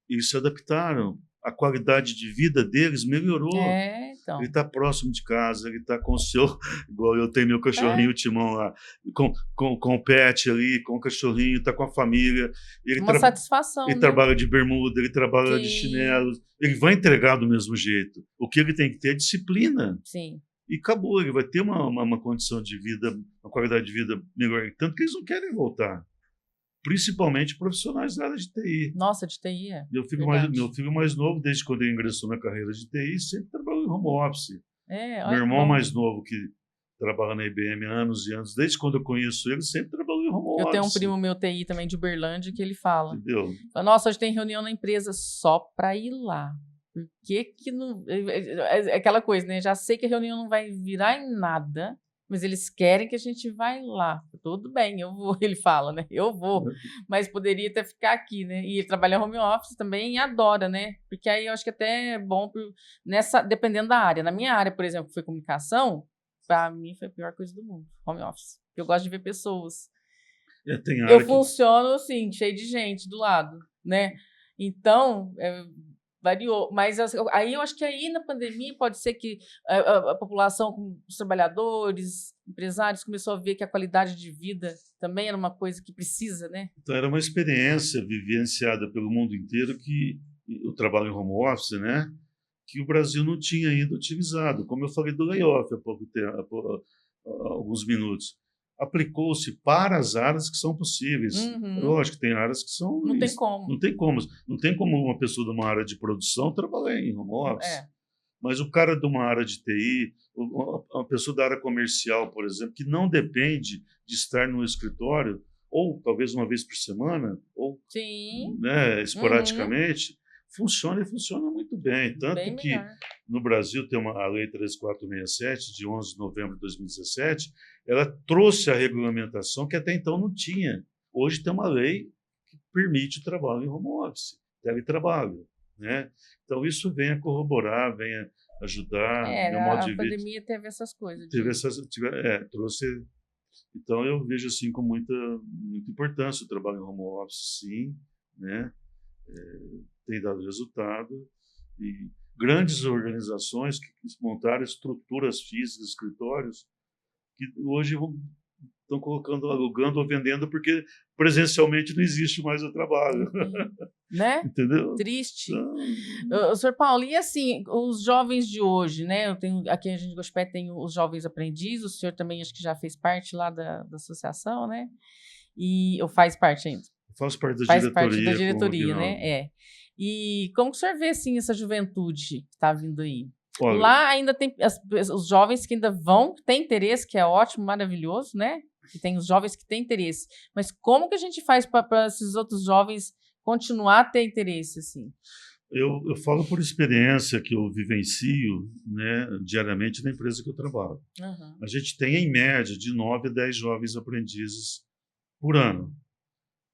Eles se adaptaram, a qualidade de vida deles melhorou. Ele então. está próximo de casa, ele está com o seu, igual eu tenho meu cachorrinho, o Timão lá, com o pet ali, com o cachorrinho, está com a família. Uma satisfação, ele né? trabalha de bermuda, ele trabalha de Sim. chinelo, ele vai entregar do mesmo jeito. O que ele tem que ter é disciplina. Sim. E acabou, ele vai ter uma condição de vida, uma qualidade de vida melhor. Tanto que eles não querem voltar. Principalmente profissionais da área de TI. Nossa, de TI, Meu filho mais novo, desde quando ele ingressou na carreira de TI, sempre trabalhou em home office. Meu irmão mais novo, que trabalha na IBM há anos e anos, desde quando eu conheço ele, sempre trabalhou em home office. Eu tenho um primo meu TI também de Uberlândia que ele fala. Entendeu? Nossa, hoje tem reunião na empresa só para ir lá. Por que não... É aquela coisa, né? Já sei que a reunião não vai virar em nada, mas eles querem que a gente vá lá. Tudo bem, eu vou, ele fala, né? Eu vou, mas poderia até ficar aqui, né? E ele trabalha home office também e adora, né? Porque aí eu acho que até é bom, dependendo da área. Na minha área, por exemplo, que foi comunicação, para mim foi a pior coisa do mundo, home office. Eu gosto de ver pessoas. Eu funciono assim, cheio de gente do lado, né? Então, variou, mas aí eu acho que aí na pandemia pode ser que a população, os trabalhadores, empresários, começou a ver que a qualidade de vida também era uma coisa que precisa, né? Então era uma experiência vivenciada pelo mundo inteiro que o trabalho em home office, né? Que o Brasil não tinha ainda utilizado. Como eu falei do layoff há alguns minutos. Aplicou-se para as áreas que são possíveis. Lógico que tem áreas que são... Não tem como. Não tem como uma pessoa de uma área de produção trabalhar em home office. Mas o cara de uma área de TI, uma pessoa da área comercial, por exemplo, que não depende de estar no escritório, ou talvez uma vez por semana, ou né, esporadicamente, funciona muito bem. Tanto que no Brasil tem a Lei 13467, de 11 de novembro de 2017, ela trouxe a regulamentação que até então não tinha. Hoje tem uma lei que permite o trabalho em home office, teletrabalho, né? Então isso vem a corroborar, vem a ajudar. Meu modo de a pandemia teve essas coisas. Trouxe. Então eu vejo assim com muita importância o trabalho em home office, sim, né? Tem dado resultado, e grandes organizações que montaram estruturas físicas, escritórios, que hoje estão colocando, alugando ou vendendo, porque presencialmente não existe mais o trabalho. Né? Entendeu? Triste. Então... Sr. Paulo, e assim, os jovens de hoje, né? Eu tenho, aqui a gente Gospé tem os jovens aprendizes, o senhor também acho que já fez parte lá da associação, né? Ou faz parte ainda? Faz parte da diretoria. Faz parte da diretoria, né? E como que o senhor vê, assim, essa juventude que está vindo aí? Olha, lá ainda tem os jovens que ainda têm interesse, que é ótimo, maravilhoso, né? Que tem os jovens que têm interesse. Mas como que a gente faz para esses outros jovens continuar a ter interesse, assim? Eu falo por experiência que eu vivencio, né, diariamente na empresa que eu trabalho. A gente tem, em média, de 9 a 10 jovens aprendizes por ano.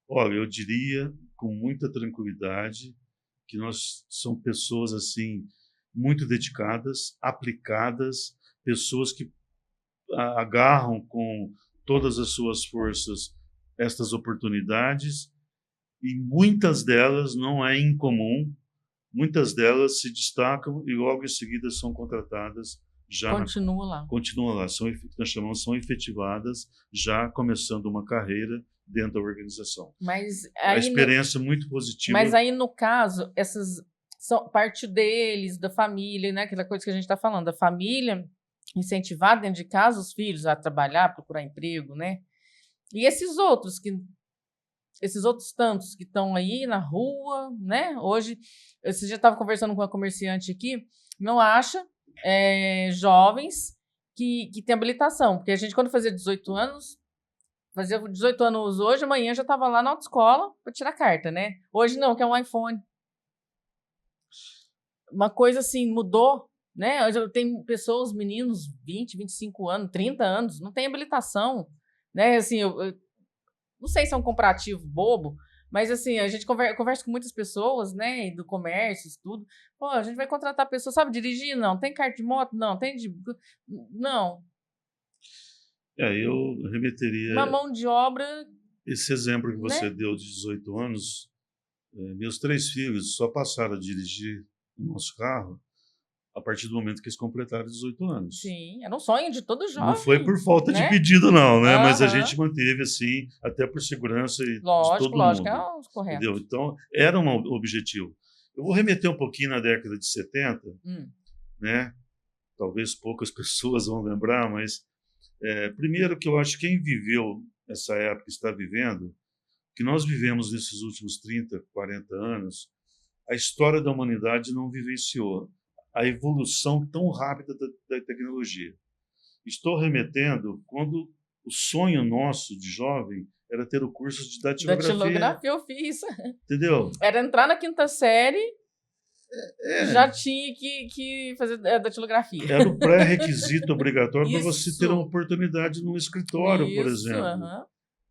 Olha, eu diria com muita tranquilidade que nós somos pessoas assim muito dedicadas, aplicadas, pessoas que agarram com todas as suas forças estas oportunidades, e muitas delas, não é incomum, muitas delas se destacam e logo em seguida são contratadas já continua lá, nós chamamos, são efetivadas, já começando uma carreira dentro da organização. Mas a experiência muito positiva. Mas aí, no caso, essas são parte deles, da família, né? Aquela coisa que a gente está falando, da família incentivar dentro de casa os filhos a trabalhar, procurar emprego, né? E esses outros tantos que estão aí na rua, né? Hoje, você já estava conversando com uma comerciante aqui, não acha jovens que têm habilitação, porque a gente, quando fazia 18 anos hoje, amanhã já estava lá na autoescola para tirar carta, né? Hoje não, que é um iPhone. Uma coisa assim, mudou, né? Tem pessoas, meninos, 20, 25 anos, 30 anos, não tem habilitação, né? Assim, eu não sei se é um comparativo bobo, mas assim, a gente conversa com muitas pessoas, né? Do comércio, tudo. Pô, a gente vai contratar pessoas, sabe dirigir? Não. Tem carta de moto? Não. Tem de... Não. Eu remeteria... Uma mão de obra... Esse exemplo que você deu de 18 anos, meus 3 filhos só passaram a dirigir o nosso carro a partir do momento que eles completaram 18 anos. Sim, era um sonho de todo jovem. Não foi por falta de pedido, não, né? Mas a gente manteve, assim, até por segurança de todo mundo. Lógico, é correto. Entendeu? Então, era um objetivo. Eu vou remeter um pouquinho na década de 70, né? Talvez poucas pessoas vão lembrar, mas primeiro que eu acho que quem viveu essa época, está vivendo, que nós vivemos nesses últimos 30, 40 anos, a história da humanidade não vivenciou a evolução tão rápida da tecnologia. Estou remetendo quando o sonho nosso de jovem era ter o curso de datilografia. Datilografia eu fiz. Entendeu? Era entrar na 5ª série, já tinha que fazer datilografia. Era o pré-requisito obrigatório para você ter uma oportunidade num escritório, por exemplo.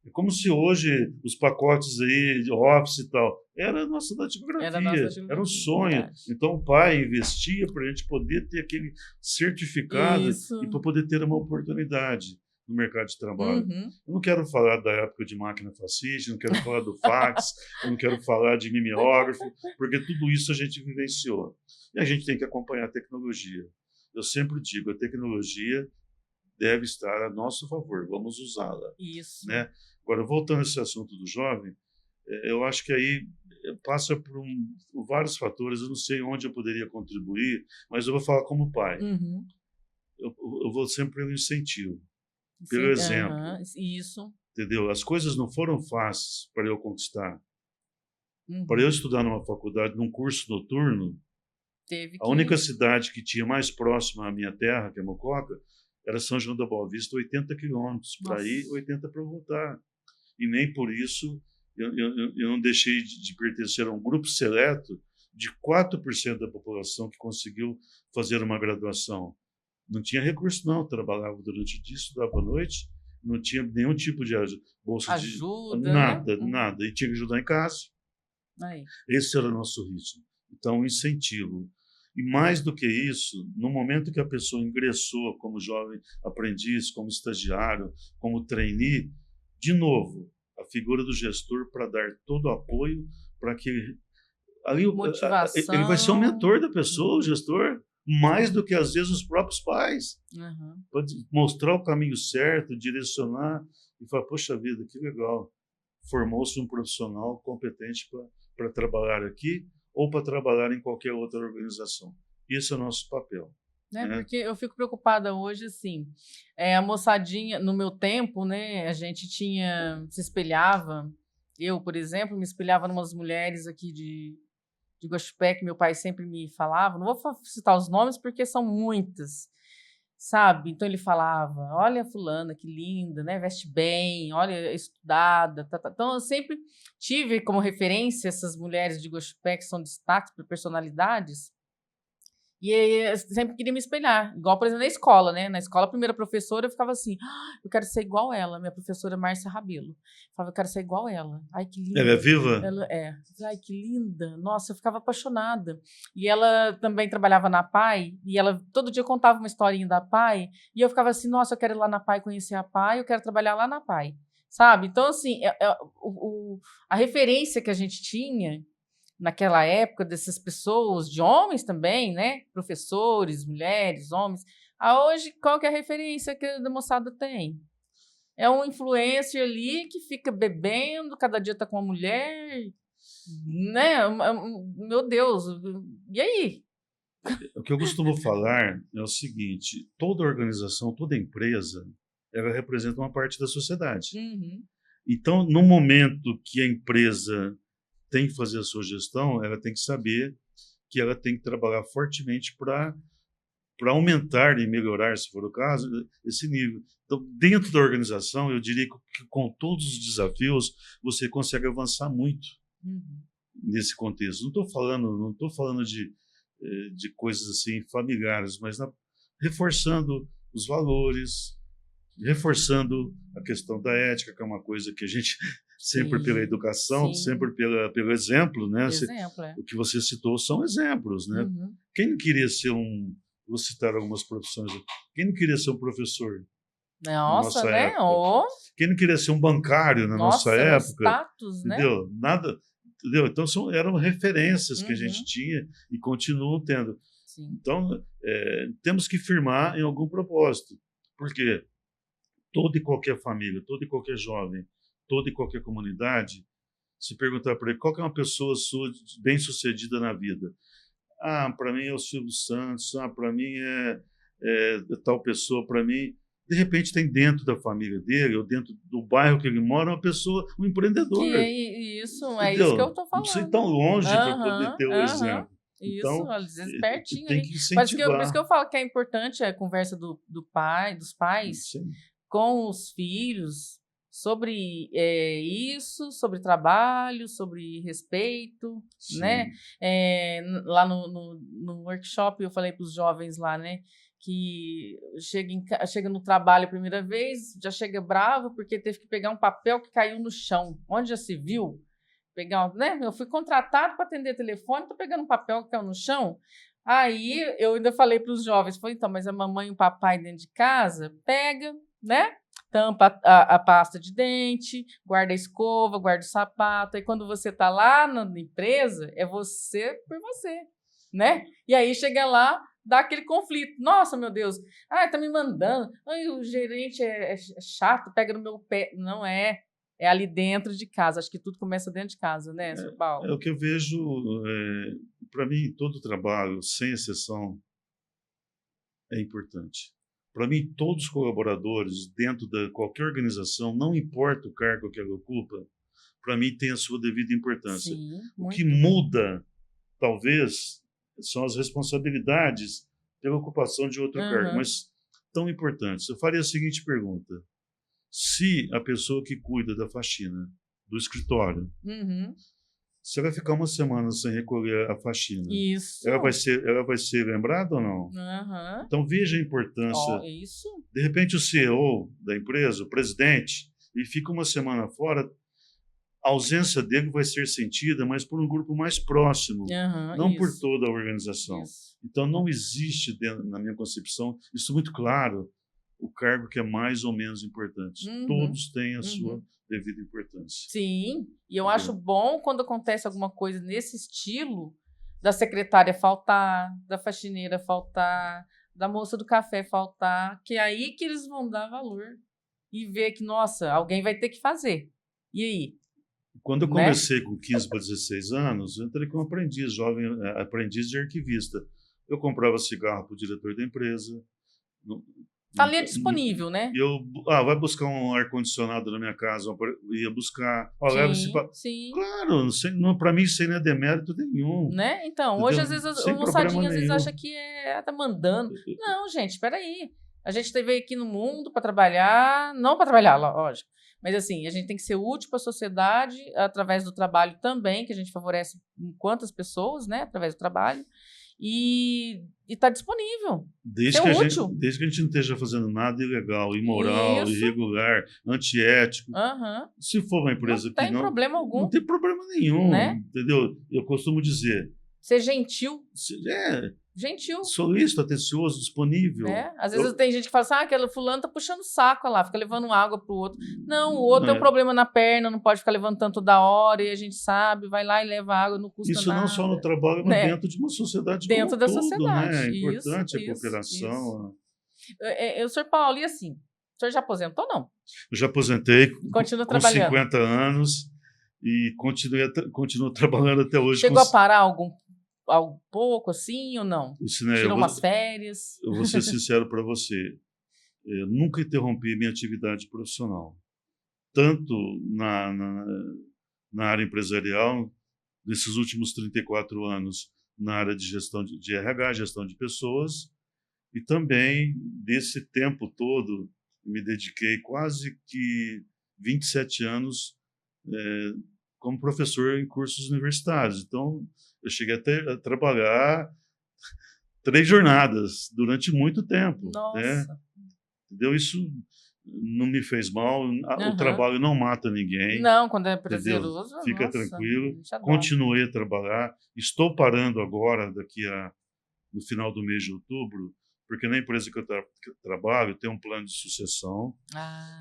É como se hoje os pacotes aí de Office e tal, era a nossa datilografia, era um sonho. Verdade. Então o pai investia para a gente poder ter aquele certificado e para poder ter uma oportunidade no mercado de trabalho. Eu não quero falar da época de máquina fascista, não quero falar do fax, eu não quero falar de mimeógrafo, porque tudo isso a gente vivenciou. E a gente tem que acompanhar a tecnologia. Eu sempre digo, a tecnologia deve estar a nosso favor, vamos usá-la. Isso. Né? Agora, voltando a esse assunto do jovem, eu acho que aí passa por vários fatores, eu não sei onde eu poderia contribuir, mas eu vou falar como pai. Eu vou sempre pelo incentivo, pelo exemplo. Isso. Entendeu? As coisas não foram fáceis para eu conquistar. Para eu estudar numa faculdade, num curso noturno, a única cidade que tinha mais próxima à minha terra, que é Mococa, era São João da Boa Vista, 80 quilômetros para ir, 80 para voltar. E nem por isso eu não deixei de pertencer a um grupo seleto de 4% da população que conseguiu fazer uma graduação. Não tinha recurso, não. Trabalhava durante o dia, estudava à noite, não tinha nenhum tipo de bolsa ajuda, de nada, nada. E tinha que ajudar em casa. Esse era o nosso ritmo. Então, incentivo. E mais do que isso, no momento que a pessoa ingressou como jovem aprendiz, como estagiário, como trainee, de novo, a figura do gestor para dar todo o apoio para que ali ele vai ser o mentor da pessoa, o gestor, mais do que às vezes os próprios pais. Pode mostrar o caminho certo, direcionar e falar, poxa vida, que legal, formou-se um profissional competente para trabalhar aqui ou para trabalhar em qualquer outra organização. Esse é o nosso papel. Porque eu fico preocupada hoje, assim, a moçadinha, no meu tempo, né, a gente se espelhava, eu, por exemplo, me espelhava em umas mulheres aqui de Guaxupé, que meu pai sempre me falava, não vou citar os nomes porque são muitas, sabe? Então ele falava, olha a fulana, que linda, né, veste bem, olha, estudada, Então eu sempre tive como referência essas mulheres de Guaxupé que são destaques para personalidades. E eu sempre queria me espelhar, igual, por exemplo, na escola, né? Na escola, a primeira professora, eu ficava assim, eu quero ser igual ela, minha professora Márcia Rabelo. Eu falava, eu quero ser igual ela. Ai, que linda. Ela é viva? Ela é. Ai, que linda. Nossa, eu ficava apaixonada. E ela também trabalhava na PAI, e ela todo dia contava uma historinha da PAI, e eu ficava assim, nossa, eu quero ir lá na PAI conhecer a PAI, eu quero trabalhar lá na PAI. Sabe? Então, assim, a referência que a gente tinha naquela época dessas pessoas, de homens também, né? Professores, mulheres, homens, Hoje, qual que é a referência que a moçada tem? É um influencer ali que fica bebendo, cada dia tá com uma mulher, né? Meu Deus, e aí? O que eu costumo falar é o seguinte: toda organização, toda empresa, ela representa uma parte da sociedade. Uhum. Então, no momento que a empresa tem que fazer a sua gestão, ela tem que saber que ela tem que trabalhar fortemente para aumentar e melhorar, se for o caso, esse nível. Então, dentro da organização, eu diria que com todos os desafios, você consegue avançar muito nesse contexto. Não estou falando de coisas assim familiares, mas reforçando os valores, reforçando a questão da ética, que é uma coisa que a gente sempre pela educação, sempre pelo exemplo, né? O que você citou são exemplos, né? Quem não queria ser vou citar algumas profissões. Quem não queria ser um professor? Nossa, na nossa né? época? Quem não queria ser um bancário na nossa época? Status, entendeu? Né? Nada, entendeu? Então eram referências que a gente tinha e continuam tendo. Sim. Então temos que firmar em algum propósito, porque toda e qualquer família, todo e qualquer jovem, toda e qualquer comunidade, se perguntar para ele qual que é uma pessoa sua bem-sucedida na vida. Para mim é o Silvio Santos, para mim é tal pessoa, para mim. De repente tem dentro da família dele, ou dentro do bairro que ele mora, uma pessoa, um empreendedor. Isso que eu estou falando. Não precisa ir tão longe para poder ter o exemplo. Então, às vezes pertinho. Tem que incentivar. Por isso que eu falo que é importante a conversa dos pais com os filhos sobre isso, sobre trabalho, sobre respeito, né? Lá no workshop eu falei para os jovens lá, né? Que chega no trabalho a primeira vez, já chega bravo porque teve que pegar um papel que caiu no chão. Onde já se viu? Né? Eu fui contratado para atender telefone, estou pegando um papel que caiu no chão. Aí eu ainda falei para os jovens, então, mas a mamãe e o papai dentro de casa pega, né? Tampa a pasta de dente, guarda a escova, guarda o sapato. E quando você está lá na empresa, é você por você, né? E aí chega lá, dá aquele conflito. Nossa, meu Deus, tá me mandando. O gerente é chato, pega no meu pé. Não é. É ali dentro de casa. Acho que tudo começa dentro de casa, né, Sr. Paulo? É o que eu vejo, para mim, todo trabalho, sem exceção, é importante. Para mim, todos os colaboradores dentro de qualquer organização, não importa o cargo que ela ocupa, para mim tem a sua devida importância. Sim, o que muda, talvez, são as responsabilidades pela ocupação de outro cargo, mas tão importantes. Eu faria a seguinte pergunta: se a pessoa que cuida da faxina do escritório, se ela ficar uma semana sem recolher a faxina, ela vai ser lembrada ou não? Então veja a importância. De repente o CEO da empresa, o presidente, ele fica uma semana fora, a ausência dele vai ser sentida, mas por um grupo mais próximo, não por toda a organização. Então não existe, na minha concepção, isso muito claro, o cargo que é mais ou menos importante. Todos têm a sua devida importância. Sim, e eu acho bom quando acontece alguma coisa nesse estilo, da secretária faltar, da faxineira faltar, da moça do café faltar, que é aí que eles vão dar valor e ver que, nossa, alguém vai ter que fazer. E aí? Quando eu comecei com 15 para 16 anos, eu entrei como aprendiz, jovem aprendiz de arquivista. Eu comprava cigarro para o diretor da empresa. Está ali disponível, né? Vai buscar um ar-condicionado na minha casa, ia buscar. Sim. Claro, para mim isso aí não é demérito nenhum. Né? Então, hoje às vezes o moçadinho acha que tá mandando. Não, gente, espera aí. A gente veio aqui no mundo para trabalhar, não para trabalhar, lógico. Mas assim, a gente tem que ser útil para a sociedade através do trabalho também, que a gente favorece quantas pessoas, né? Através do trabalho. E está disponível. Desde que a gente não esteja fazendo nada ilegal, imoral, irregular, antiético. Se for uma empresa que não tem problema algum. Não tem problema nenhum, né? Entendeu? Eu costumo dizer. Ser gentil. Gentil. Solícito, atencioso, disponível. Às vezes tem gente que fala assim, aquele fulano tá puxando saco lá, fica levando água pro outro. Não, o outro tem um problema na perna, não pode ficar levando tanto da hora, e a gente sabe, vai lá e leva água, não custa isso nada. Não só no trabalho, mas dentro de uma sociedade dentro como da tudo, sociedade. Né? É importante a cooperação. O senhor Paulo, e assim, o senhor já aposentou ou não? Eu já aposentei Continua com trabalhando. 50 anos e continuo trabalhando até hoje. Chegou a parar algum pouco assim ou não? Tirou umas férias? Eu vou ser sincero para você. Eu nunca interrompi minha atividade profissional. Tanto na área empresarial, nesses últimos 34 anos, na área de gestão de RH, gestão de pessoas, e também, desse tempo todo, me dediquei quase que 27 anos como professor em cursos universitários. Então, eu cheguei até a trabalhar 3 jornadas durante muito tempo. Né? Nossa. Entendeu? Isso não me fez mal. O trabalho não mata ninguém. Não, quando é prazeroso, Fica nossa, tranquilo. Continuei a trabalhar. Estou parando agora, no final do mês de outubro, porque na empresa que eu trabalho tem um plano de sucessão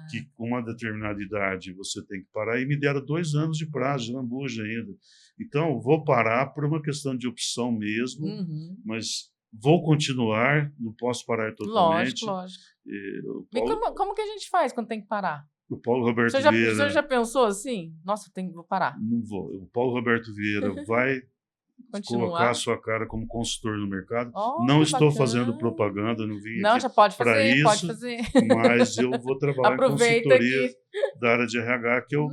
que com uma determinada idade você tem que parar, e me deram 2 anos de prazo, de lambuja ainda. Então, vou parar por uma questão de opção mesmo, mas vou continuar, não posso parar totalmente. Lógico. E como que a gente faz quando tem que parar? O Paulo Roberto Vieira... O senhor já pensou assim? Nossa, vou parar. Não vou. O Paulo Roberto Vieira vai colocar a sua cara como consultor no mercado. Não estou fazendo propaganda, não vim aqui já pode para fazer, isso, pode fazer. Mas eu vou trabalhar em consultoria da área de RH, que é um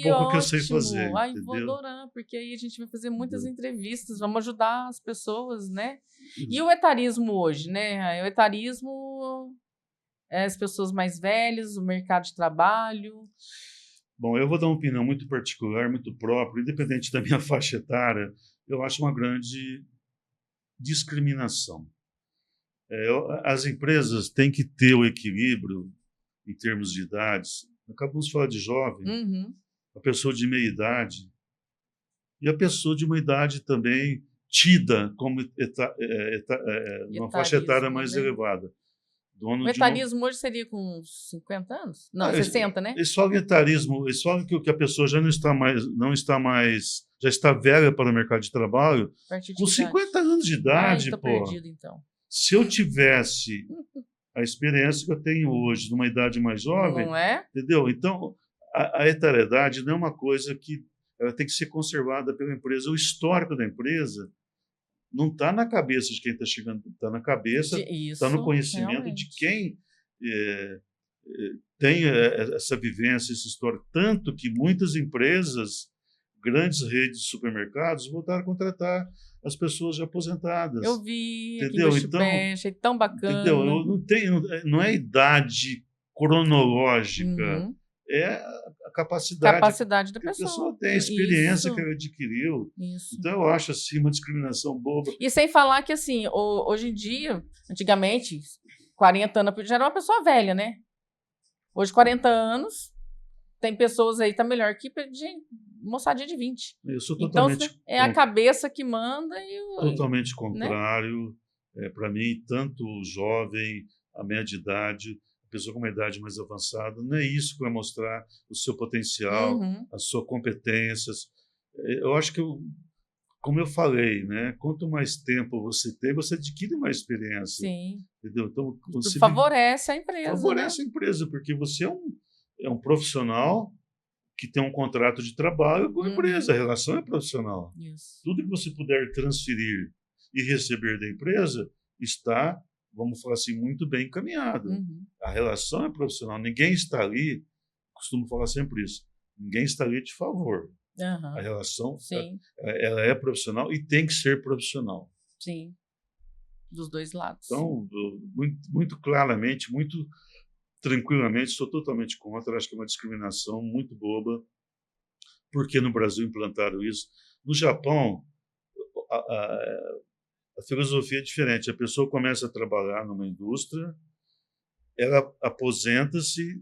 pouco que eu sei fazer. Ai, vou adorar, porque aí a gente vai fazer muitas entrevistas, vamos ajudar as pessoas, né? E o etarismo hoje, né? O etarismo é as pessoas mais velhas, o mercado de trabalho. Bom, eu vou dar uma opinião muito particular, muito própria, independente da minha faixa etária. Eu acho uma grande discriminação. As empresas têm que ter o equilíbrio em termos de idades. Acabamos de falar de jovem, a pessoa de meia idade e a pessoa de uma idade também tida como uma faixa etária mais elevada. O etarismo hoje seria com uns 50 anos? Não, 60, né? Eles falam etarismo, eles falam que a pessoa já já está velha para o mercado de trabalho com 50 anos de idade. Estou perdido, então. Se eu tivesse a experiência que eu tenho hoje, numa idade mais jovem, não é? Entendeu? Então, a etariedade não é uma coisa que ela tem que ser conservada pela empresa. O histórico da empresa não está na cabeça de quem está chegando, está na cabeça, está no conhecimento realmente de quem tem essa vivência, essa história. Tanto que muitas empresas, grandes redes de supermercados, voltaram a contratar as pessoas já aposentadas. Eu vi, entendeu? Então, achei tão bacana. Entendeu? Não é idade cronológica, é a capacidade da pessoa. A pessoa tem, a experiência que ela adquiriu. Então, eu acho assim uma discriminação boba. E sem falar que, assim, hoje em dia, antigamente, 40 anos já era uma pessoa velha, né? Hoje, 40 anos, tem pessoas aí que tá melhor que moçadinha de 20. Eu sou totalmente... Então, é a cabeça que manda totalmente contrário. Né? Para mim, tanto o jovem, a média idade, pessoa com uma idade mais avançada, não é isso que vai mostrar o seu potencial, as suas competências. Eu acho que, como eu falei, né, quanto mais tempo você tem, você adquire mais experiência. Sim. Entendeu? Então, você favorece a empresa. Favorece a empresa, porque você é um profissional que tem um contrato de trabalho com a empresa. A relação é profissional. Isso. Tudo que você puder transferir e receber da empresa está, vamos falar assim, muito bem encaminhado. A relação é profissional. Ninguém está ali, costumo falar sempre isso, ninguém está ali de favor. A relação ela é profissional e tem que ser profissional. Sim, dos dois lados. Então, muito claramente, muito tranquilamente, sou totalmente contra. Acho que é uma discriminação muito boba, porque no Brasil implantaram isso. No Japão, a filosofia é diferente. A pessoa começa a trabalhar numa indústria, ela aposenta-se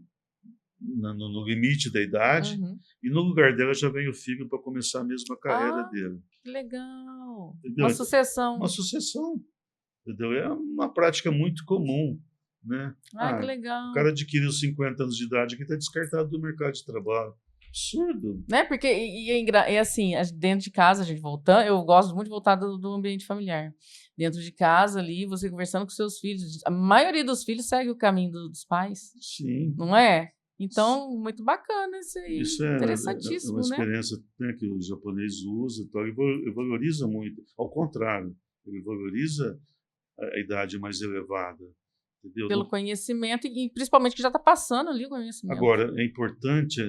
no limite da idade e no lugar dela já vem o filho para começar a mesma carreira dele. Que legal! Entendeu? Uma sucessão. Uma sucessão. Entendeu? É uma prática muito comum. Né? Que legal. O cara adquiriu 50 anos de idade que está descartado do mercado de trabalho. Absurdo. Né? Porque, assim, dentro de casa, a gente voltando, eu gosto muito de voltar do ambiente familiar. Dentro de casa ali, você conversando com seus filhos, a maioria dos filhos segue o caminho dos pais, Sim. não é? Então, muito bacana isso aí, Isso é interessantíssimo, uma né? experiência, né, que o japonês usa, então, ele valoriza muito, ao contrário, ele valoriza a idade mais elevada, entendeu? Pelo conhecimento e principalmente que já está passando ali o conhecimento. Agora, é importante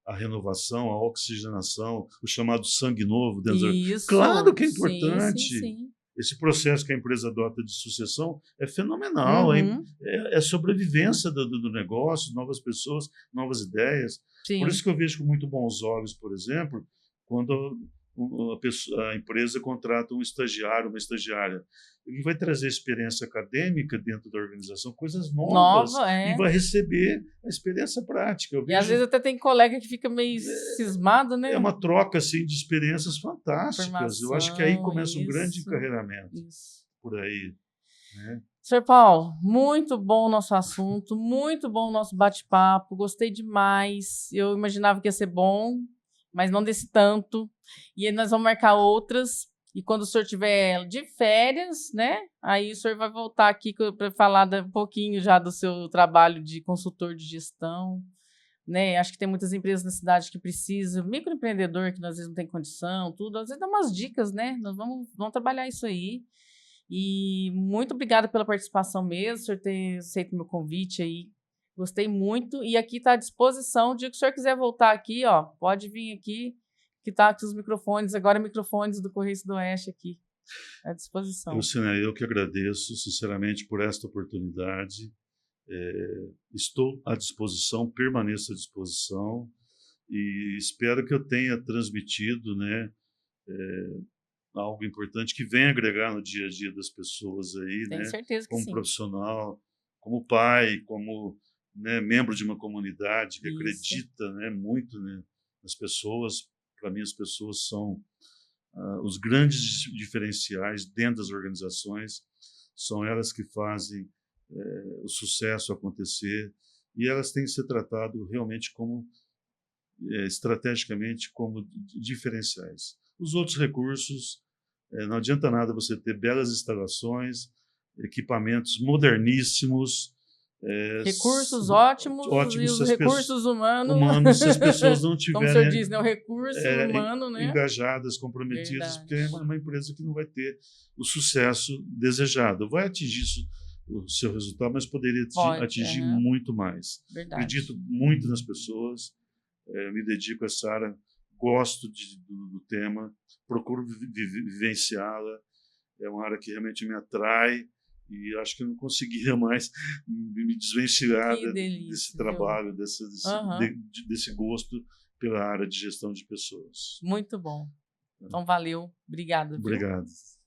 a renovação, a oxigenação, o chamado sangue novo dentro Isso. Claro que é importante. Sim. Esse processo que a empresa adota de sucessão é fenomenal, é sobrevivência do negócio, novas pessoas, novas ideias. Sim. Por isso que eu vejo com muito bons olhos, por exemplo, quando a empresa contrata um estagiário, uma estagiária. Ele vai trazer experiência acadêmica dentro da organização, coisas novas, e vai receber a experiência prática. E às vezes até tem colega que fica meio cismado, né? É uma troca assim, de experiências fantásticas. Eu acho que aí começa um grande encarreiramento por aí. Né? Sr. Paulo, muito bom o nosso assunto, muito bom o nosso bate-papo, gostei demais. Eu imaginava que ia ser bom, mas não desse tanto. E aí nós vamos marcar outras. E quando o senhor estiver de férias, né? Aí o senhor vai voltar aqui para falar um pouquinho já do seu trabalho de consultor de gestão. Né? Acho que tem muitas empresas na cidade que precisam, microempreendedor que às vezes não tem condição, tudo. Às vezes dá umas dicas, né? Nós vamos trabalhar isso aí. E muito obrigada pela participação mesmo, o senhor ter aceito o meu convite aí. Gostei muito. E aqui está à disposição. O dia que o senhor quiser voltar aqui, ó, pode vir aqui, que está aqui os microfones, agora microfones do Correio Sudoeste aqui, à disposição. Luciana, eu que agradeço, sinceramente, por esta oportunidade. Estou à disposição, permaneço à disposição e espero que eu tenha transmitido, né, algo importante que venha agregar no dia a dia das pessoas aí, Tenho né, certeza que como sim. Profissional, como pai, como, né, membro de uma comunidade que acredita, né, muito, né, nas pessoas. Para mim, as pessoas são os grandes diferenciais dentro das organizações, são elas que fazem o sucesso acontecer, e elas têm que ser tratadas realmente como, estrategicamente, como diferenciais. Os outros recursos, não adianta nada você ter belas instalações, equipamentos moderníssimos, recursos ótimos e os recursos humanos, se as pessoas não tiverem, como o senhor diz, né, o recurso humano, né, engajadas, comprometidas, porque é uma empresa que não vai ter o sucesso desejado. Vai atingir o seu resultado, mas poderia atingir muito mais. Verdade. Acredito muito nas pessoas, me dedico a essa área, gosto do tema, procuro vivenciá-la, é uma área que realmente me atrai, e acho que eu não conseguiria mais me desvencilhar desse trabalho, desse gosto pela área de gestão de pessoas. Muito bom. Então, valeu. Obrigado. Obrigado. Viu?